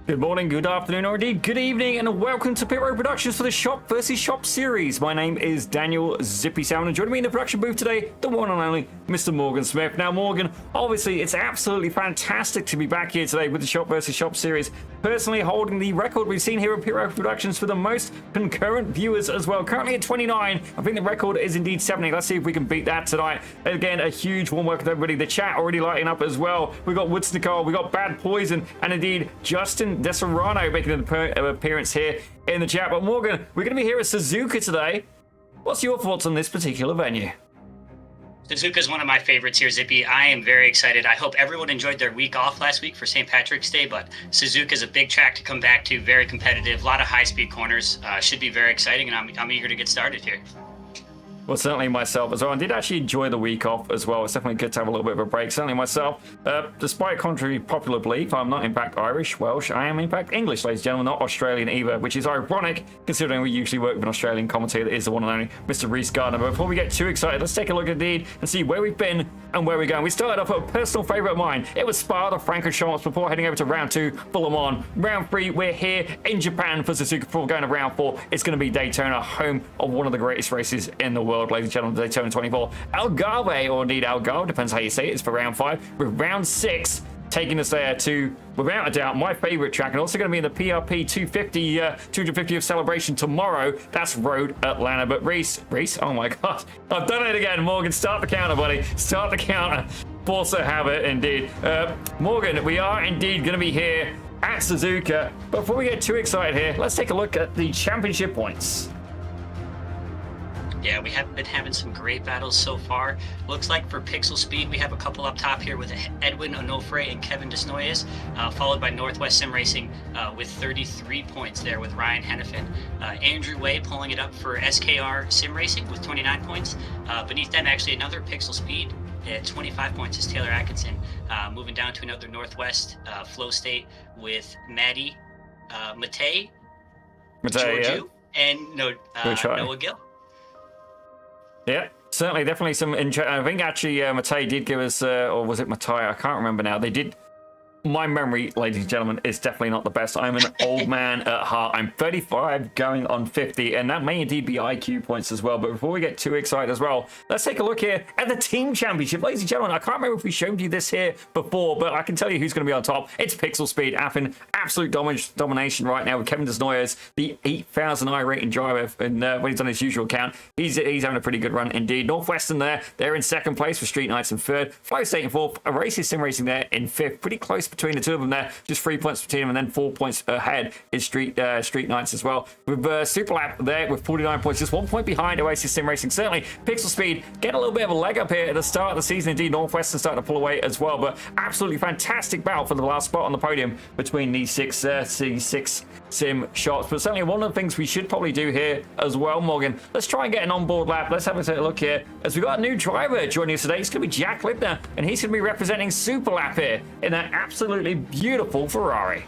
Good morning, good afternoon, or indeed good evening, and welcome to Pit Road Productions for the Shop vs. Shop series. My name is Daniel Zippy Salmon, and joining me in the production booth today, the one and only Mr. Morgan Smith. Now, Morgan, obviously, it's absolutely fantastic to be back here today with the Shop vs. Shop series, personally holding the record we've seen here at Pit Road Productions for the most concurrent viewers as well. Currently at 29, I think the record is indeed 70. Let's see if we can beat that tonight. Again, a huge warm welcome to everybody. The chat already lighting up as well. We've got Woods Nicole, we've got Bad Poison, and indeed Justin Deserrano making an appearance here in the chat. But Morgan, we're going to be here at Suzuka today. What's your thoughts on this particular venue? Suzuka is one of my favorites here, Zippy. I am very excited. I hope everyone enjoyed their week off last week for St. Patrick's Day, but Suzuka is a big track to come back to, very competitive, a lot of high-speed corners. Should be very exciting, and I'm eager to get started here. Well, certainly myself as well. I did actually enjoy the week off as well. It's definitely good to have a little bit of a break. Certainly myself, despite contrary popular belief, I'm not in fact Irish, Welsh. I am in fact English, ladies and gentlemen, not Australian either, which is ironic considering we usually work with an Australian commentator that is the one and only Mr. Reese Gardner. But before we get too excited, let's take a look indeed and see where we've been and where we're going. We started off with a personal favourite of mine. It was Spa de Francorchamps before heading over to round 2 for Le Mans. Round 3, we're here in Japan for Suzuka before going to round 4. It's going to be Daytona, home of one of the greatest races in the world, ladies and gentlemen, Daytona 24. Algarve, or indeed Algarve, depends how you say it, is for round 5, with round 6 taking us there to, without a doubt, my favourite track, and also going to be in the PRP 250th celebration tomorrow. That's Road Atlanta. But Reese, oh my God, I've done it again. Morgan, start the counter, buddy. Start the counter. Force a habit, indeed. Morgan, we are indeed going to be here at Suzuka. Before we get too excited here, let's take a look at the championship points. Yeah, we have been having some great battles so far. Looks like for Pixel Speed, we have a couple up top here with Edwin Onofre and Kevin Desnoyers, followed by Northwest Sim Racing with 33 points there with Ryan Hennepin. Andrew Way pulling it up for SKR Sim Racing with 29 points. Beneath them, actually, another Pixel Speed at 25 points is Taylor Atkinson. Moving down to another Northwest Flow State with Maddie Matei, Georgiou, yeah. and Noah Gill. Yeah, certainly, definitely some interest. I think actually Matei did give us, or was it Matei? I can't remember now. They did. My memory, ladies and gentlemen, is definitely not the best. I'm an old man at heart. I'm 35 going on 50, and that may indeed be IQ points as well. But before we get too excited as well, let's take a look here at the team championship. Ladies and gentlemen, I can't remember if we showed you this here before, but I can tell you who's going to be on top. It's Pixel Speed, Affin. Absolute domination right now with Kevin Desnoyers, the 8,000 rating driver, and when he's on his usual count, he's having a pretty good run indeed. Northwestern there, they're in second place with Street Knights in third, Flow State in fourth, Racing Sim Racing there in fifth, pretty close between the two of them there, just 3 points between them, and then 4 points ahead is Street Knights as well. With Superlap there with 49 points, just 1 point behind Oasis Sim Racing. Certainly, Pixel Speed getting a little bit of a leg up here at the start of the season. Indeed, Northwestern starting to pull away as well, but absolutely fantastic battle for the last spot on the podium between these six sim shops. But certainly, one of the things we should probably do here as well, Morgan, let's try and get an onboard lap. Let's have a look here, as we've got a new driver joining us today. It's going to be Jack Libner, and he's going to be representing Superlap here in that absolutely beautiful Ferrari.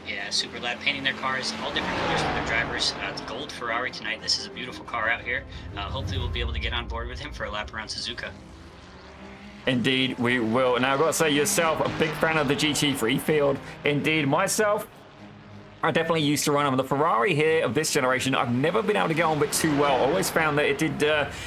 Yeah, Superlab painting their cars all different colors for their drivers. It's gold Ferrari tonight. This is a beautiful car out here. Hopefully we'll be able to get on board with him for a lap around Suzuka. Indeed, we will. Now, I've got to say, yourself, a big fan of the GT3 field. Indeed, myself, I definitely used to run on the Ferrari here of this generation. I've never been able to get on with it too well. I always found that it did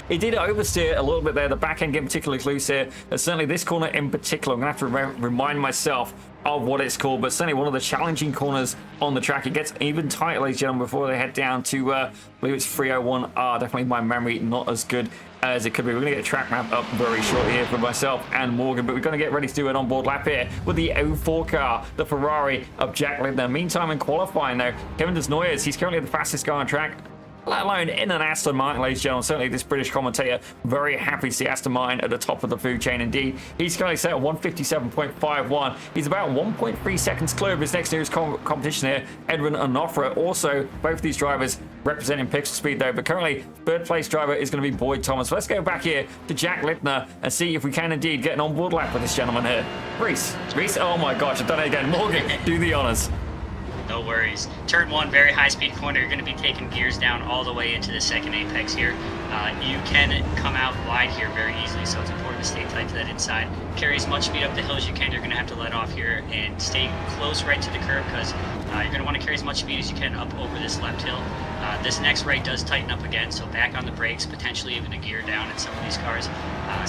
oversteer a little bit there. The back end getting particularly loose here. Certainly this corner in particular, I'm going to have to remind myself of what it's called, but certainly one of the challenging corners on the track. It gets even tighter, ladies and gentlemen, before they head down to, I believe it's 301R. Definitely my memory not as good as it could be. We're going to get a track map up very shortly here for myself and Morgan, but we're going to get ready to do an onboard lap here with the 04 car, the Ferrari of Jack Libner. Meantime, in qualifying though, Kevin Desnoyers, he's currently the fastest guy on track, let alone in an Aston Martin, ladies and gentlemen. Certainly this British commentator very happy to see Aston Martin at the top of the food chain indeed. He's currently set at 157.51. He's about 1.3 seconds clear of his next nearest competition here, Edwin Onofre. Also, both of these drivers representing Pixel Speed though, but currently third place driver is going to be Boyd Thomas. Let's go back here to Jack Libner and see if we can indeed get an onboard lap with this gentleman here. Reese, oh my gosh, I've done it again. Morgan, do the honors. No worries. Turn 1, very high-speed corner. You're going to be taking gears down all the way into the second apex here. You can come out wide here very easily, so it's important to stay tight to that inside. Carry as much speed up the hill as you can. You're going to have to let off here and stay close right to the curb because you're going to want to carry as much speed as you can up over this left hill. This next right does tighten up again, so back on the brakes, potentially even a gear down in some of these cars.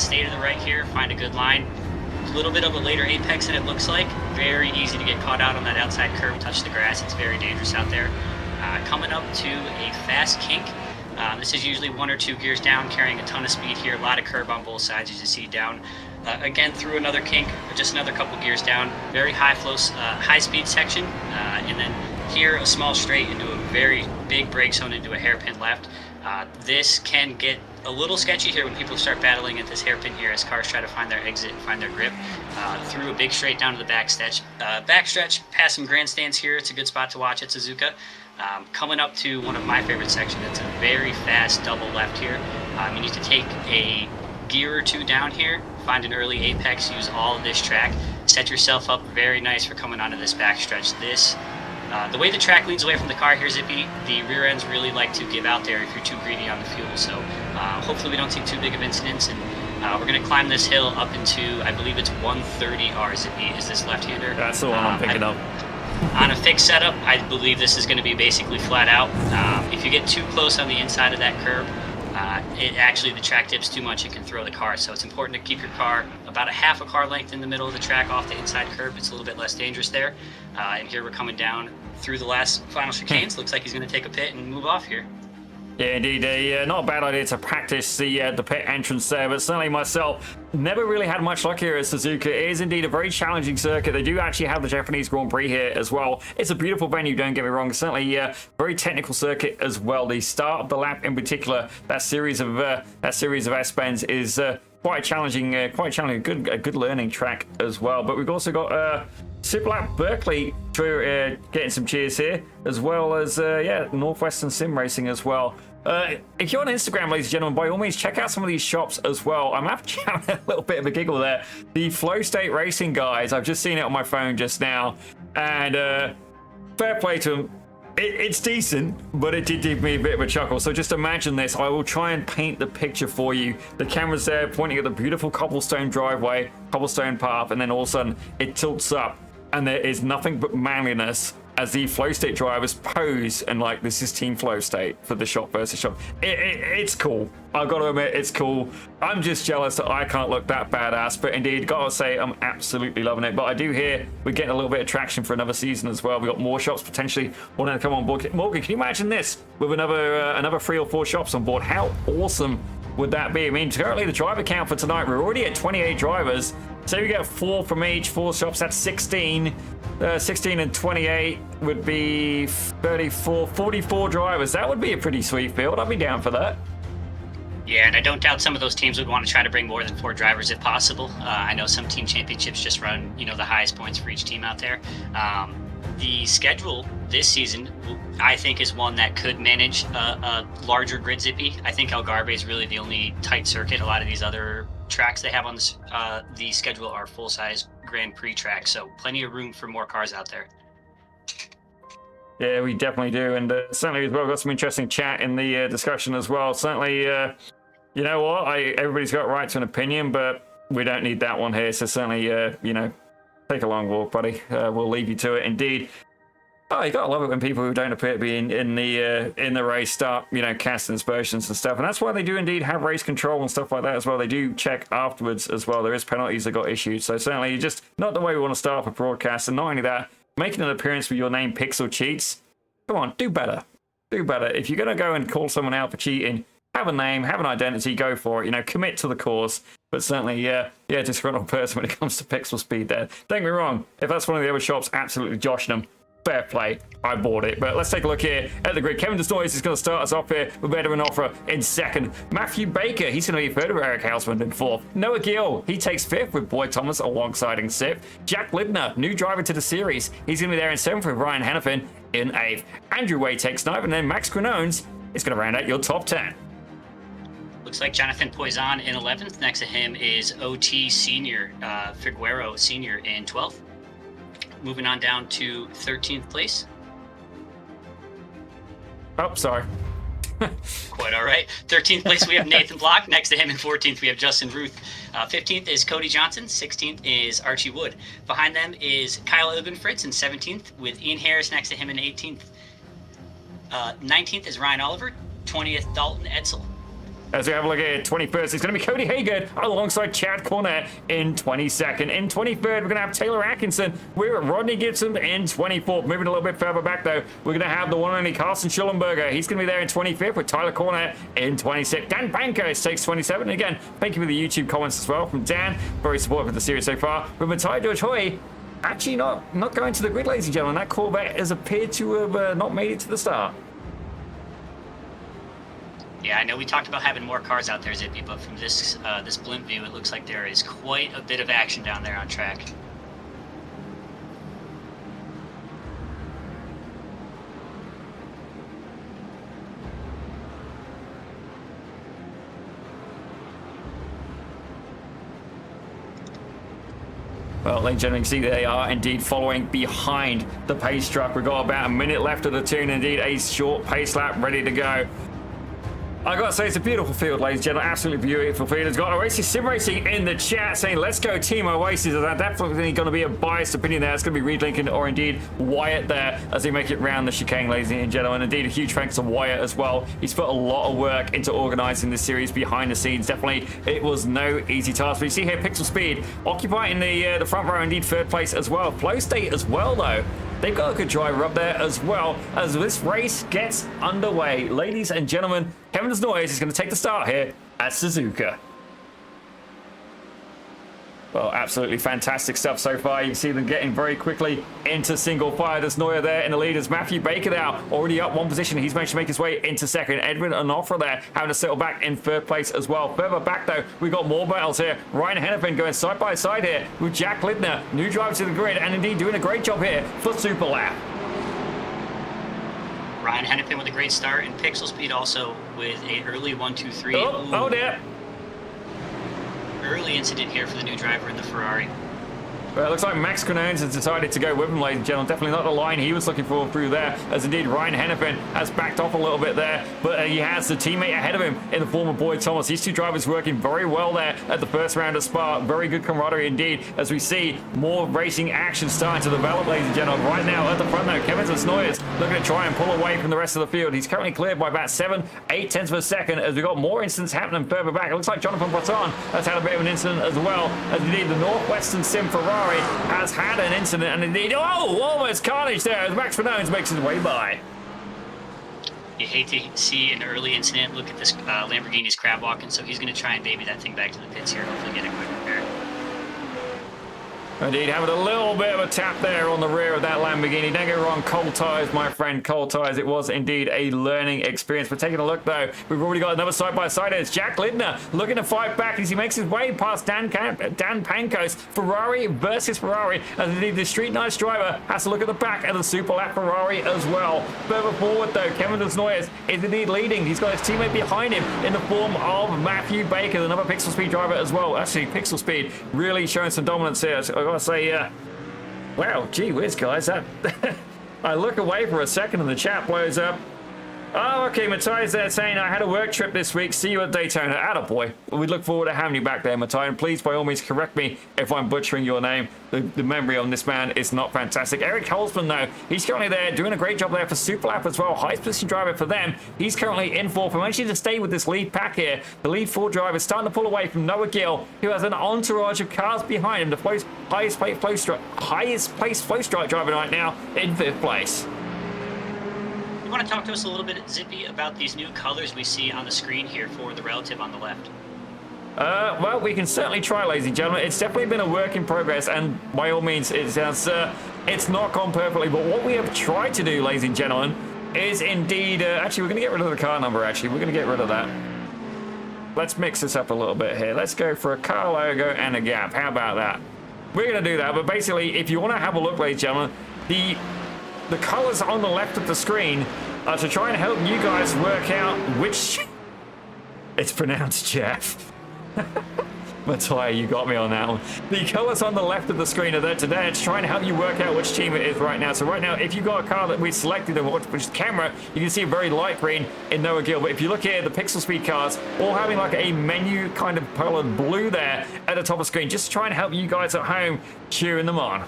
Stay to the right here, find a good line. A little bit of a later apex than it looks like. Very easy to get caught out on that outside curb, touch the grass. It's very dangerous out there. Coming up to a fast kink. This is usually 1 or 2 gears down, carrying a ton of speed here. A lot of curb on both sides as you see down. Again, through another kink, just another couple gears down. Very high flow, high speed section. And then here, a small straight into a very big brake zone into a hairpin left. This can get a little sketchy here when people start battling at this hairpin here as cars try to find their exit and find their grip. Through a big straight down to the backstretch, past some grandstands here. It's a good spot to watch at Suzuka. Coming up to one of my favorite sections, it's a very fast double left here. You need to take a gear or 2 down here, find an early apex, use all of this track, set yourself up very nice for coming onto this backstretch. The way the track leans away from the car here, Zippy, the rear ends really like to give out there if you're too greedy on the fuel. So hopefully we don't see too big of incidents. And we're going to climb this hill up into, I believe it's 130R, Zippy, is this left-hander. That's the one I'm picking up. On a fixed setup, I believe this is going to be basically flat out. If you get too close on the inside of that curb, the track dips too much, it can throw the car. So it's important to keep your car about a half a car length in the middle of the track off the inside curb. It's a little bit less dangerous there. And here we're coming down through the last final chicanes. Looks like he's going to take a pit and move off here. Yeah, indeed. Not a bad idea to practice the pit entrance there, but certainly myself never really had much luck here at Suzuka. It is indeed a very challenging circuit. They do actually have the Japanese Grand Prix here as well. It's a beautiful venue, don't get me wrong. Certainly very technical circuit as well. The start of the lap in particular, that series of S-bends is quite challenging. A good learning track as well. But we've also got Siblap Berkeley getting some cheers here, as well as Northwestern Sim Racing as well. If you're on Instagram, ladies and gentlemen, by all means check out some of these shops as well. I'm having a little bit of a giggle there. The Flow State Racing guys, I've just seen it on my phone just now, and fair play to them. It's decent, but it did give me a bit of a chuckle. So just imagine this. I will try and paint the picture for you. The camera's there pointing at the beautiful cobblestone driveway, cobblestone path, and then all of a sudden it tilts up and there is nothing but manliness as the Flow State drivers pose and like, this is Team Flow State for the shop versus shop. It's cool. I've got to admit, it's cool. I'm just jealous that I can't look that badass, but indeed, gotta say, I'm absolutely loving it. But I do hear we're getting a little bit of traction for another season as well. We've got more shops potentially wanting to come on board. Morgan, can you imagine this with another 3 or 4 shops on board? How awesome would that be? I mean, currently the driver count for tonight, we're already at 28 drivers. So we get 4 from each, 4 shops, that's 16. 16 and 28 would be 34, 44 drivers. That would be a pretty sweet field. I'd be down for that. Yeah, and I don't doubt some of those teams would want to try to bring more than 4 drivers if possible. I know some team championships just run, the highest points for each team out there. The schedule this season, I think, is one that could manage a larger grid, Zippy. I think Algarve is really the only tight circuit. A lot of these other tracks they have on the schedule are full-size Grand Prix tracks, so plenty of room for more cars out there. Yeah, we definitely do, and certainly as well got some interesting chat in the discussion as well. Certainly, you know what, everybody's got right to an opinion, but we don't need that one here, so certainly, take a long walk, buddy. We'll leave you to it, indeed. Oh, you gotta love it when people who don't appear to be in the race start, casting aspersions and stuff. And that's why they do indeed have race control and stuff like that as well. They do check afterwards as well. There is penalties that got issued. So certainly just not the way we want to start off a broadcast. And not only that, making an appearance with your name Pixel Cheats. Come on, do better. Do better. If you're gonna go and call someone out for cheating, have a name, have an identity, go for it. Commit to the cause. But certainly, disgruntled person when it comes to pixel speed there. Don't get me wrong. If that's one of the other shops, absolutely joshing them. Fair play, I bought it. But let's take a look here at the grid. Kevin Desnoyers is going to start us off here with a bit of an offer in second. Matthew Baker, he's going to be third with Eric Hausman in fourth. Noah Gill, he takes fifth with Boyd Thomas alongside in sixth. Jack Libner, new driver to the series. He's going to be there in seventh with Ryan Hennepin in eighth. Andrew Way takes ninth, and then Max Granones is going to round out your top 10. Looks like Jonathan Poison in 11th. Next to him is OT Senior, Figueroa Senior in 12th. Moving on down to 13th place, Oh, sorry. Quite all right. 13th place, we have Nathan Block. Next to him in 14th, we have Justin Ruth. 15th is Cody Johnson. 16th is Archie Wood. Behind them is Kyle Ilbenfritz in 17th, with Ian Harris next to him in 18th. 19th is Ryan Oliver. 20th, Dalton Edsel. As we have a look at 21st, it's going to be Cody Hager alongside Chad Cornett in 22nd. In 23rd, we're going to have Taylor Atkinson. We're at Rodney Gibson in 24th. Moving a little bit further back, though, we're going to have the one and only Carson Schullenberger. He's going to be there in 25th with Tyler Cornett in 26th. Dan Pankos takes 27. And again, thank you for the YouTube comments as well from Dan. Very supportive of the series so far. But Matthias George Hoy actually not going to the grid, ladies and gentlemen. That Corvette has appeared to have not made it to the start. Yeah, I know we talked about having more cars out there, Zippy, but from this this blimp view, it looks like there is quite a bit of action down there on track. Well, ladies and gentlemen, you see they are indeed following behind the pace truck. We've got about a minute left of the tune, indeed a short pace lap ready to go. I gotta say, it's a beautiful field, ladies and gentlemen. Absolutely beautiful field. It's got Oasis Sim Racing in the chat saying, let's go Team Oasis. That's definitely going to be a biased opinion there. It's going to be Reed Lincoln or indeed Wyatt there as they make it round the chicane, ladies and gentlemen. Indeed, a huge thanks to Wyatt as well. He's put a lot of work into organising this series behind the scenes. Definitely, it was no easy task. But you see here, Pixel Speed occupying the front row, indeed third place as well. Flow State as well, though. They've got a good driver up there as well as this race gets underway. Ladies and gentlemen, Kevin Desnoyers is going to take the start here at Suzuka. Well, absolutely fantastic stuff so far. You can see them getting very quickly into single file. Desnoyer there in the lead as Matthew Baker now already up one position. He's managed to make his way into second. Edwin Onofra there having to settle back in third place as well. Further back though, we've got more battles here. Ryan Hennepin going side by side here with Jack Lidner, new driver to the grid, and indeed doing a great job here for Super Lap. Ryan Hennepin with a great start, and Pixel Speed also with a early 1-2-3. Oh dear. Early incident here for the new driver in the Ferrari. Well, it looks like Max Canones has decided to go with him, ladies and gentlemen. Definitely not the line he was looking for through there, as indeed Ryan Hennepin has backed off a little bit there, but he has the teammate ahead of him in the form of Boyd Thomas. These two drivers working very well there at the first round of Spa. Very good camaraderie indeed, as we see more racing action starting to develop, ladies and gentlemen. Right now at the front though, Kevin Desnoyers looking to try and pull away from the rest of the field. He's currently cleared by about 7-8 tenths of a second, as we've got more incidents happening further back. It looks like Jonathan Botton has had a bit of an incident as well, as indeed the Northwestern Sim Ferrari has had an incident, and indeed, almost carnage there as Max Vernones makes his way by. You hate to see an early incident. Look at this Lamborghini's crab walking, so he's going to try and baby that thing back to the pits here, hopefully get a quick repair. Indeed, having a little bit of a tap there on the rear of that Lamborghini. Don't get me wrong, cold tires, my friend, cold tires. It was indeed a learning experience. But taking a look, though, we've already got another side-by-side. It's Jack Lidner looking to fight back as he makes his way past Dan Pankos. Ferrari versus Ferrari. And indeed, the Street Nice driver has to look at the back of the Super Lap Ferrari as well. Further forward, though, Kevin Desnoyers is indeed leading. He's got his teammate behind him in the form of Matthew Baker, another Pixel Speed driver as well. Actually, Pixel Speed really showing some dominance here. So I gotta say, wow, gee whiz, guys, that I look away for a second and the chat blows up. Oh, okay, Matthias there saying, I had a work trip this week. See you at Daytona. Attaboy. We look forward to having you back there, Matthias. And please, by all means, correct me if I'm butchering your name. The memory on this man is not fantastic. Eric Holzman, though, he's currently there doing a great job there for Super Lap as well. Highest position driver for them. He's currently in fourth. And managing to stay with this lead pack here. The lead four driver is starting to pull away from Noah Gill, who has an entourage of cars behind him. The highest placed flow strike driver right now in fifth place. You want to talk to us a little bit, Zippy, about these new colors we see on the screen here for the relative on the left? Well, we can certainly try, ladies and gentlemen. It's definitely been a work in progress, and by all means, it's not gone perfectly. But what we have tried to do, ladies and gentlemen, is indeed... actually, we're going to get rid of the car number, actually. We're going to get rid of that. Let's mix this up a little bit here. Let's go for a car logo and a gap. How about that? We're going to do that, but basically, if you want to have a look, ladies and gentlemen, the colors on the left of the screen are to try and help you guys work out which... It's pronounced Jeff. Matthias, you got me on that one. The colors on the left of the screen are there today. It's trying to help you work out which team it is right now. So right now, if you've got a car that we selected and which is camera, you can see a very light green in Noah Gill. But if you look here, the Pixel Speed cars all having like a menu kind of colored blue there at the top of the screen, just trying to help you guys at home cheering them on.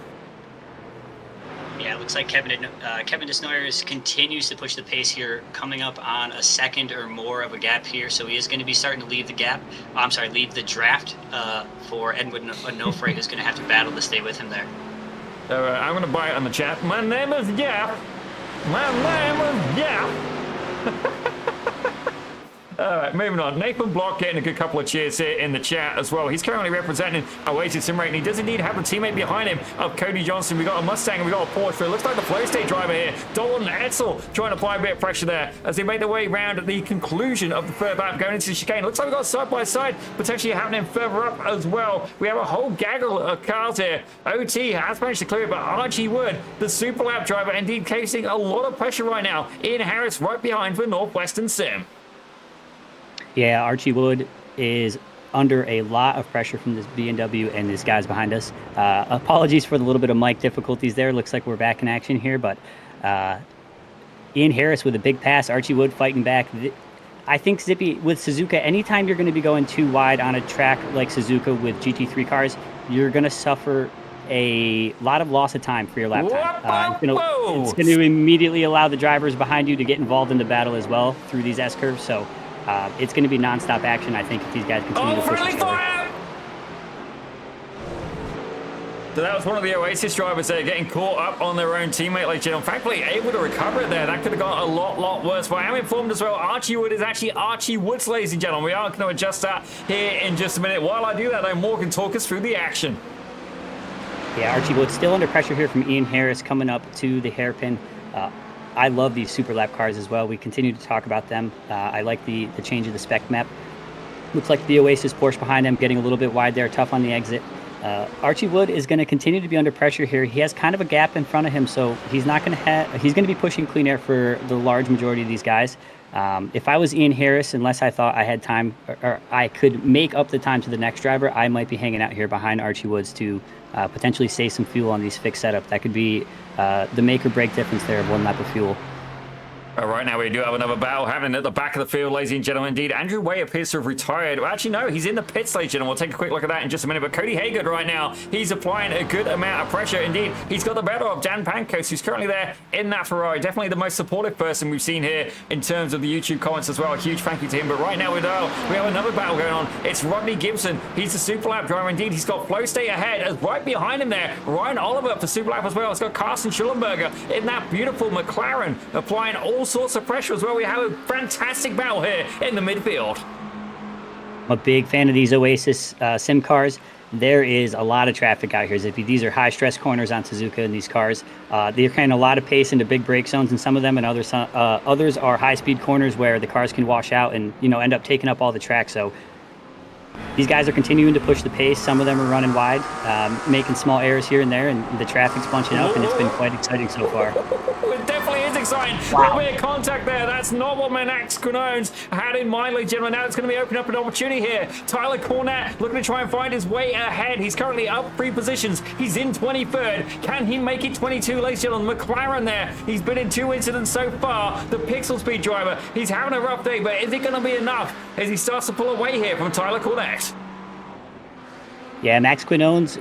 Yeah, it looks like Kevin Desnoyers continues to push the pace here, coming up on a second or more of a gap here. So he is going to be starting to leave the gap. Leave the draft for Edwin Onofre, who's going to have to battle to stay with him there. All right, I'm going to buy it on the chat. My name is Jeff. My name is Jeff. All right, moving on. Nathan Block getting a good couple of cheers here in the chat as well. He's currently representing Oasis Sim Racing. He does indeed have a teammate behind him of Cody Johnson. We got a Mustang and we got a Porsche. It looks like the Flow State driver here, Dalton Etzel, trying to apply a bit of pressure there as they make their way around at the conclusion of the third lap going into the chicane. Looks like we've got side by side potentially happening further up as well. We have a whole gaggle of cars here. OT has managed to clear it, but Archie Wood, the super lap driver, indeed facing a lot of pressure right now. Ian Harris right behind for Northwestern Sim. Yeah, Archie Wood is under a lot of pressure from this BMW and these guys behind us. Apologies for the little bit of mic difficulties there. Looks like we're back in action here, but Ian Harris with a big pass, Archie Wood fighting back. I think, Zippy, with Suzuka, anytime you're going to be going too wide on a track like Suzuka with GT3 cars, you're going to suffer a lot of loss of time for your lap time. It's going to immediately allow the drivers behind you to get involved in the battle as well through these S-curves, so it's going to be nonstop action, I think, if these guys continue to push each other. So that was one of the Oasis drivers there getting caught up on their own teammate, like Jim. Thankfully, able to recover it there. That could have gone a lot worse. But I am informed as well, Archie Wood is actually Archie Woods, ladies and gentlemen. We are going to adjust that here in just a minute. While I do that, though, Morgan, talk us through the action. Yeah, Archie Wood still under pressure here from Ian Harris coming up to the hairpin. I love these super lap cars as well. We continue to talk about them. I like the change of the spec map. Looks like the Oasis Porsche behind him getting a little bit wide there, tough on the exit. Archie Wood is going to continue to be under pressure here. He has kind of a gap in front of him, so he's not going to he's going to be pushing clean air for the large majority of these guys. If I was Ian Harris, unless I thought I had time or I could make up the time to the next driver, I might be hanging out here behind Archie Woods to potentially save some fuel on these fixed setup. That could be the make or break difference there of one lap of fuel. Right now we do have another battle happening at the back of the field, ladies and gentlemen. Indeed, Andrew Way appears to have retired. Well, actually, no, he's in the pits, ladies and gentlemen. We'll take a quick look at that in just a minute. But Cody Haygood right now, he's applying a good amount of pressure. Indeed, he's got the better of Dan Pankos, who's currently there in that Ferrari. Definitely the most supportive person we've seen here in terms of the YouTube comments as well. A huge thank you to him. But right now we have another battle going on. It's Rodney Gibson. He's the super lap driver. Indeed, he's got Flow State ahead. As right behind him there, Ryan Oliver for super lap as well. It's got Carsten Schullenberger in that beautiful McLaren, applying all sorts of pressure as well. We have a fantastic battle here in the midfield. I'm a big fan of these Oasis sim cars. There is a lot of traffic out here, Zippy. These are high stress corners on Suzuka in these cars. They're carrying a lot of pace into big brake zones in some of them, and others are high speed corners where the cars can wash out and end up taking up all the track. So these guys are continuing to push the pace. Some of them are running wide, making small errors here and there, and the traffic's bunching up, and it's been quite exciting so far. It definitely is exciting. Wow. There'll be a contact there. That's not what Max Quinones had in mind, ladies and gentlemen. Now it's going to be opening up an opportunity here. Tyler Cornett looking to try and find his way ahead. He's currently up 3 positions. He's in 23rd. Can he make it 22, ladies and gentlemen? McLaren there. He's been in 2 incidents so far. The Pixel Speed driver. He's having a rough day, but is it going to be enough as he starts to pull away here from Tyler Cornett? Yeah, Max Quinones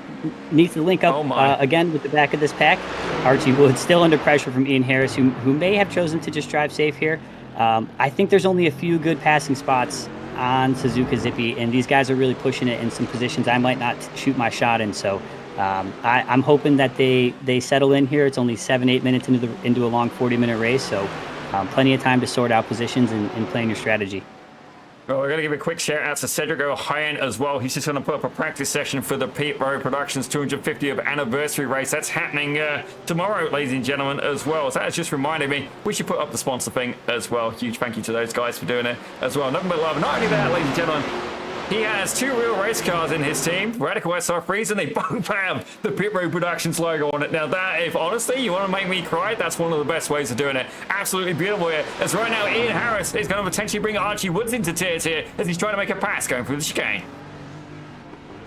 needs to link up again with the back of this pack. Archie Wood still under pressure from Ian Harris, who may have chosen to just drive safe here. I think there's only a few good passing spots on Suzuka, Zippy, and these guys are really pushing it in some positions I might not shoot my shot in. So I'm hoping that they settle in here. It's only 7-8 minutes into a long 40-minute race, so plenty of time to sort out positions and plan your strategy. Well, we're going to give a quick shout out to Cedric O'Hyan as well. He's just going to put up a practice session for the Pete Rowe Productions 250th anniversary race. That's happening tomorrow, ladies and gentlemen, as well. So that's just reminded me we should put up the sponsor thing as well. Huge thank you to those guys for doing it as well. Nothing but love. Not only that, ladies and gentlemen, he has 2 real race cars in his team, Radical SR3s, and they both have the Pit Road Productions logo on it. Now that, if honestly you want to make me cry, that's one of the best ways of doing it. Absolutely beautiful here. As right now, Ian Harris is going to potentially bring Archie Woods into tears here as he's trying to make a pass going through the chicane.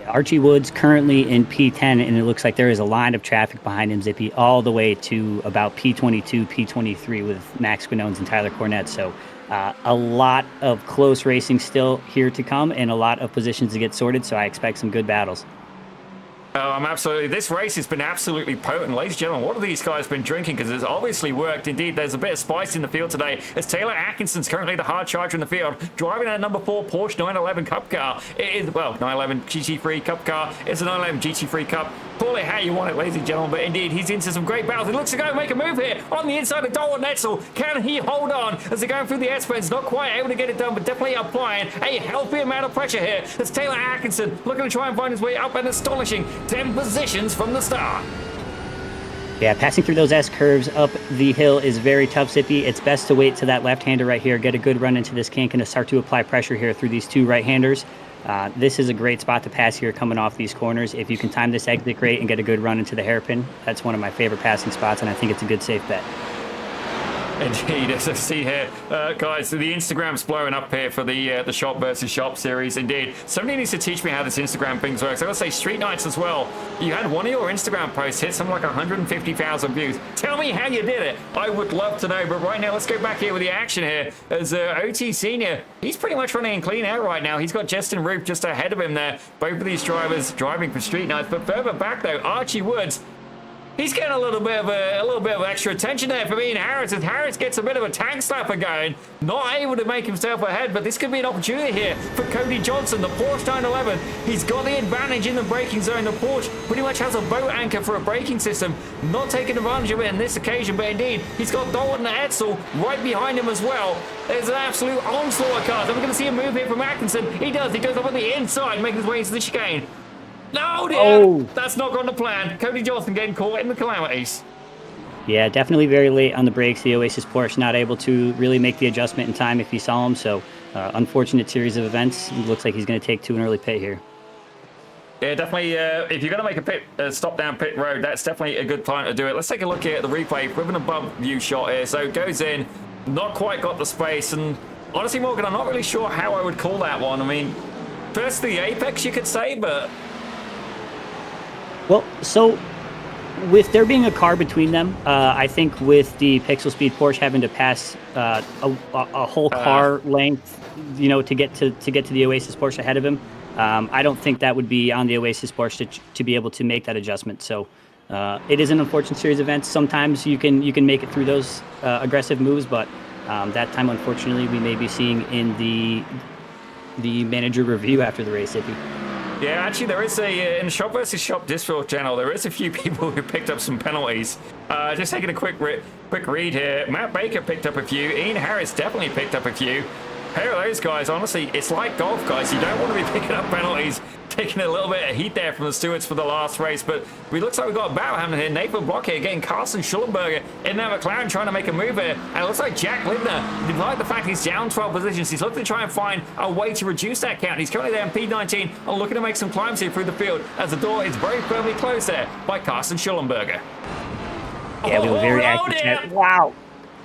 Archie Woods currently in P10, and it looks like there is a line of traffic behind him, Zippy, all the way to about P22, P23 with Max Quinones and Tyler Cornett. So a lot of close racing still here to come and a lot of positions to get sorted. So I expect some good battles. Oh, I'm absolutely. This race has been absolutely potent. Ladies and gentlemen, what have these guys been drinking? Because it's obviously worked. Indeed, there's a bit of spice in the field today. As Taylor Atkinson's currently the hard charger in the field, driving a number 4 Porsche 911 Cup car. It is, well, 911 GT3 Cup car. It's a 911 GT3 Cup. Call it how you want it, ladies and gentlemen. But indeed, he's into some great battles. He looks to go make a move here on the inside of Dalton Etzel. Can he hold on as they're going through the S-bends? Not quite able to get it done, but definitely applying a healthy amount of pressure here. As Taylor Atkinson looking to try and find his way up an astonishing 10 positions from the start. Yeah, passing through those S-curves up the hill is very tough, Zippy. It's best to wait to that left-hander right here, get a good run into this kink, and to start to apply pressure here through these two right-handers. This is a great spot to pass here coming off these corners. If you can time this exit great and get a good run into the hairpin, that's one of my favorite passing spots, and I think it's a good safe bet. Indeed, as I see here, guys, the Instagram's blowing up here for the Shop versus Shop series. Indeed, somebody needs to teach me how this Instagram thing works. I gotta say, Street Nights as well. You had one of your Instagram posts hit something like 150,000 views. Tell me how you did it. I would love to know. But right now, let's go back here with the action here. As OT Senior, he's pretty much running in clean air right now. He's got Justin Roof just ahead of him there. Both of these drivers driving for Street Nights. But further back though, Archie Woods. He's getting a little bit of extra attention there from Ian Harris, as Harris gets a bit of a tank slapper going. Not able to make himself ahead, but this could be an opportunity here for Cody Johnson, the Porsche 911. He's got the advantage in the braking zone. The Porsche pretty much has a boat anchor for a braking system. Not taking advantage of it on this occasion, but indeed, he's got Dalton Etzel right behind him as well. There's an absolute onslaught of cars. And we're going to see a move here from Atkinson. He does. He goes up on the inside, making his way into the chicane. No, dear. Oh. That's not gone to plan. Cody Johnson getting caught in the calamities. Yeah, definitely very late on the brakes. The Oasis Porsche not able to really make the adjustment in time if you saw him. So, unfortunate series of events. It looks like he's going to take to an early pit here. Yeah, definitely. If you're going to make a stop down pit road, that's definitely a good time to do it. Let's take a look here at the replay with an above view shot here. So it goes in, not quite got the space. And honestly, Morgan, I'm not really sure how I would call that one. I mean, first the apex, you could say, but... Well, so with there being a car between them, I think with the Pixel Speed Porsche having to pass a whole car length, you know, to get to the Oasis Porsche ahead of him, I don't think that would be on the Oasis Porsche to be able to make that adjustment. So it is an unfortunate series of events. Sometimes you can make it through those aggressive moves, but that time, unfortunately, we may be seeing in the manager review after the race. Yeah, actually, there is in the Shop versus Shop Discord channel, there is a few people who picked up some penalties. Just taking a quick read here. Matt Baker picked up a few. Ian Harris definitely picked up a few. Pair of those guys, honestly, it's like golf, guys. You don't want to be picking up penalties, taking a little bit of heat there from the stewards for the last race. But it looks like we've got a battle happening here. Nathan Block here getting Carsten Schullenberger in that McLaren trying to make a move here. And it looks like Jack Libner, despite the fact he's down 12 positions, he's looking to try and find a way to reduce that count. He's currently there in P19 and looking to make some climbs here through the field as the door is very firmly closed there by Carsten Schullenberger. Yeah, we were very active. Wow.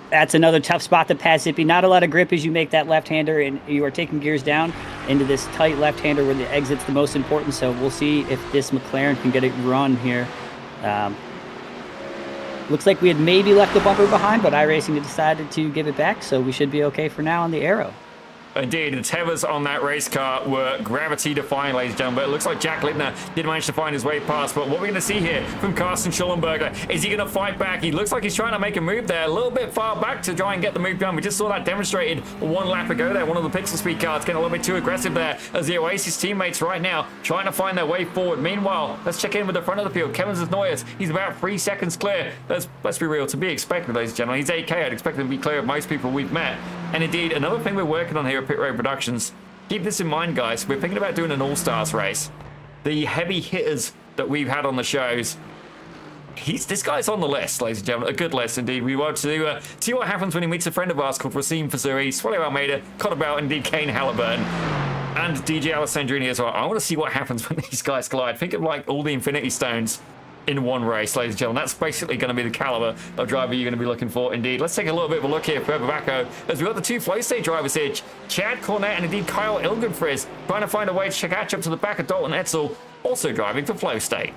That's another tough spot to pass, Zippy. Not a lot of grip as you make that left-hander, and you are taking gears down into this tight left-hander where the exit's the most important. So we'll see if this McLaren can get it run here. Looks like we had maybe left the bumper behind, but iRacing decided to give it back, so we should be okay for now on the Aero. Indeed, the tethers on that race car were gravity-defying, ladies and gentlemen. But it looks like Jack Libner did manage to find his way past. But what we're going to see here from Carsten Schullenberger, is he going to fight back? He looks like he's trying to make a move there, a little bit far back to try and get the move done. We just saw that demonstrated one lap ago there. One of the Pixel Speed cars getting a little bit too aggressive there as the Oasis teammates right now trying to find their way forward. Meanwhile, let's check in with the front of the field. Kevin Znoyes, he's about 3 seconds clear. Let's be real, to be expected, ladies and gentlemen. He's 8K. I'd expect him to be clear of most people we've met. And indeed, another thing we're working on here at Pit Road Productions, keep this in mind, guys. We're thinking about doing an all-stars race. The heavy hitters that we've had on the shows, this guy's on the list, ladies and gentlemen. A good list, indeed. We want to see what happens when he meets a friend of ours called Racine Fazuri, Swallow Almeida, Connor Bell, and indeed Kane Halliburton. And DJ Alessandrini as well. I want to see what happens when these guys collide. Think of like all the Infinity Stones in one race, ladies and gentlemen. That's basically going to be the caliber of driver you're going to be looking for, indeed. Let's take a little bit of a look here further back, as we've got the two flow state drivers here, Chad Cornett and indeed Kyle Ilgenfriz, trying to find a way to catch up to the back of Dalton Etzel. also driving for Flow State.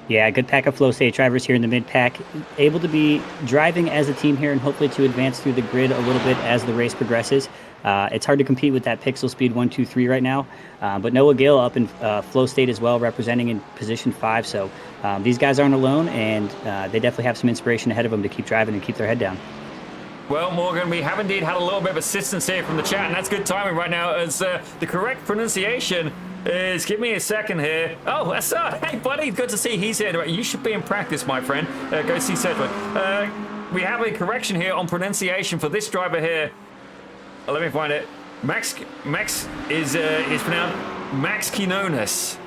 Yeah, good pack of Flow State drivers here in the mid-pack, able to be driving as a team here and hopefully to advance through the grid a little bit as the race progresses. It's hard to compete with that Pixel Speed 1, 2, 3 right now, but Noah Gill up in Flow State as well, representing in position 5. So these guys aren't alone, and they definitely have some inspiration ahead of them to keep driving and keep their head down. Well, Morgan, we have indeed had a little bit of assistance here from the chat, and that's good timing right now, as the correct pronunciation is, give me a second here. Oh, that's hey, buddy, good to see he's here. You should be in practice, my friend. Go see Sedgwick. We have a correction here on pronunciation for this driver here. Let me find it. Max is pronounced Max Quinones.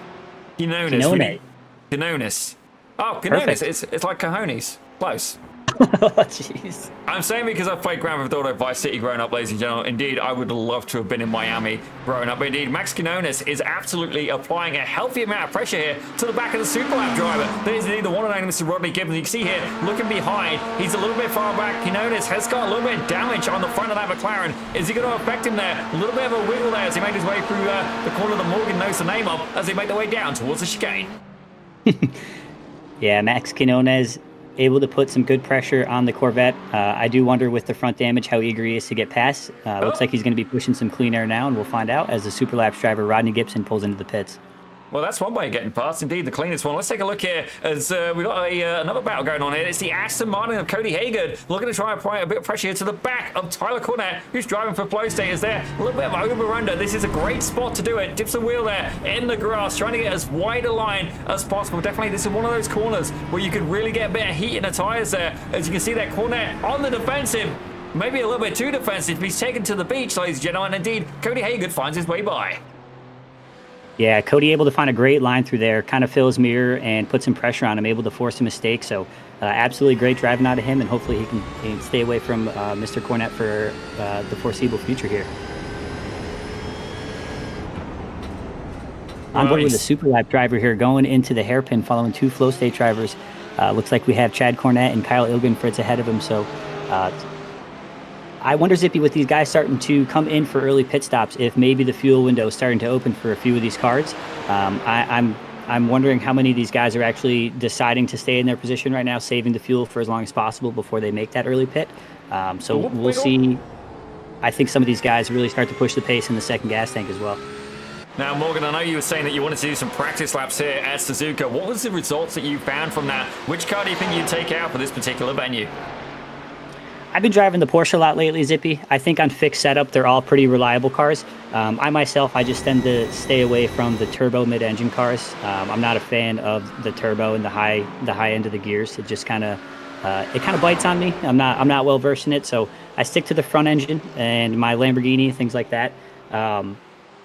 Quinones. Oh, Quinones. It's like cojones. Close. Oh, jeez. I'm saying because I've played Grand Theft Auto Vice City growing up, ladies and gentlemen. Indeed, I would love to have been in Miami growing up. Indeed, Max Quinones is absolutely applying a healthy amount of pressure here to the back of the Super Lap driver. That is indeed the one and only Mr. Rodney Gibbons. You can see here, looking behind, he's a little bit far back. Quinones has got a little bit of damage on the front of that McLaren. Is he going to affect him there? A little bit of a wiggle there as he made his way through the corner that Morgan knows the name of as they make their way down towards the chicane. Yeah, Max Quinones able to put some good pressure on the Corvette. I do wonder with the front damage how eager he is to get past. Looks like he's going to be pushing some clean air now, and we'll find out as the Super Laps driver Rodney Gibson pulls into the pits. Well, that's one way of getting past. Indeed, the cleanest one. Let's take a look here as we've got another battle going on here. It's the Aston Martin of Cody Hagan looking to try and apply a bit of pressure here to the back of Tyler Cornett, who's driving for Flow State. Is there a little bit of over-under. This is a great spot to do it. Dips the wheel there in the grass, trying to get as wide a line as possible. Definitely, this is one of those corners where you could really get a bit of heat in the tires there. As you can see, that Cornett on the defensive. Maybe a little bit too defensive. He's taken to the beach, ladies and gentlemen. Indeed, Cody Hagan finds his way by. Yeah, Cody able to find a great line through there, kind of fill his mirror and put some pressure on him, able to force a mistake. So absolutely great driving out of him, and hopefully he can stay away from Mr. Cornett for the foreseeable future here. On board with the Super Lap driver here, going into the hairpin, following two Flow State drivers. Looks like we have Chad Cornett and Kyle Ilgenfritz ahead of him. So I wonder, Zippy, with these guys starting to come in for early pit stops, if maybe the fuel window is starting to open for a few of these cars. I'm wondering how many of these guys are actually deciding to stay in their position right now, saving the fuel for as long as possible before they make that early pit. So we'll see. I think some of these guys really start to push the pace in the second gas tank as well. Now, Morgan, I know you were saying that you wanted to do some practice laps here at Suzuka. What was the results that you found from that? Which car do you think you'd take out for this particular venue? I've been driving the Porsche a lot lately, Zippy. I think on fixed setup, they're all pretty reliable cars. I just tend to stay away from the turbo mid-engine cars. I'm not a fan of the turbo and the high end of the gears. It just kind of bites on me. I'm not well versed in it, so I stick to the front engine and my Lamborghini, things like that.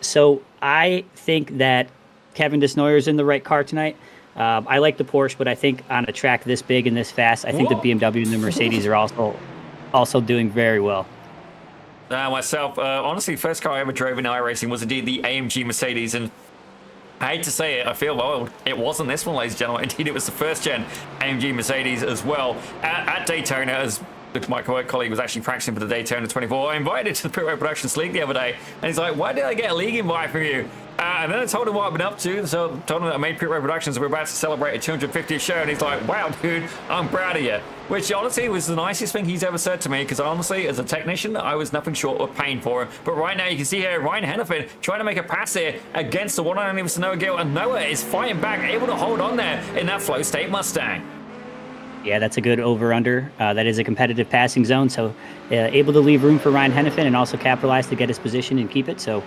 So I think that Kevin Desnoyers is in the right car tonight. I like the Porsche, but I think on a track this big and this fast, I think the BMW and the Mercedes are also doing very well. Myself, honestly, first car I ever drove in iRacing was indeed the AMG Mercedes, and I hate to say it, I feel, well, it wasn't this one, ladies and gentlemen. Indeed, it was the first-gen AMG Mercedes as well. At Daytona, as my colleague was actually practicing for the Daytona 24, I invited to the Pit Road Productions League the other day, and he's like, why did I get a league invite from you? And then I told him what I've been up to, so I told him that I made Pit Road Productions, we're about to celebrate a 250th show, and he's like, wow, dude, I'm proud of you. Which, honestly, was the nicest thing he's ever said to me, because honestly, as a technician, I was nothing short of paying for him. But right now, you can see here, Ryan Hennepin trying to make a pass here against the one and only Noah Gill, and Noah is fighting back, able to hold on there in that Flow State Mustang. Yeah, that's a good over-under. That is a competitive passing zone, so able to leave room for Ryan Hennepin and also capitalize to get his position and keep it. So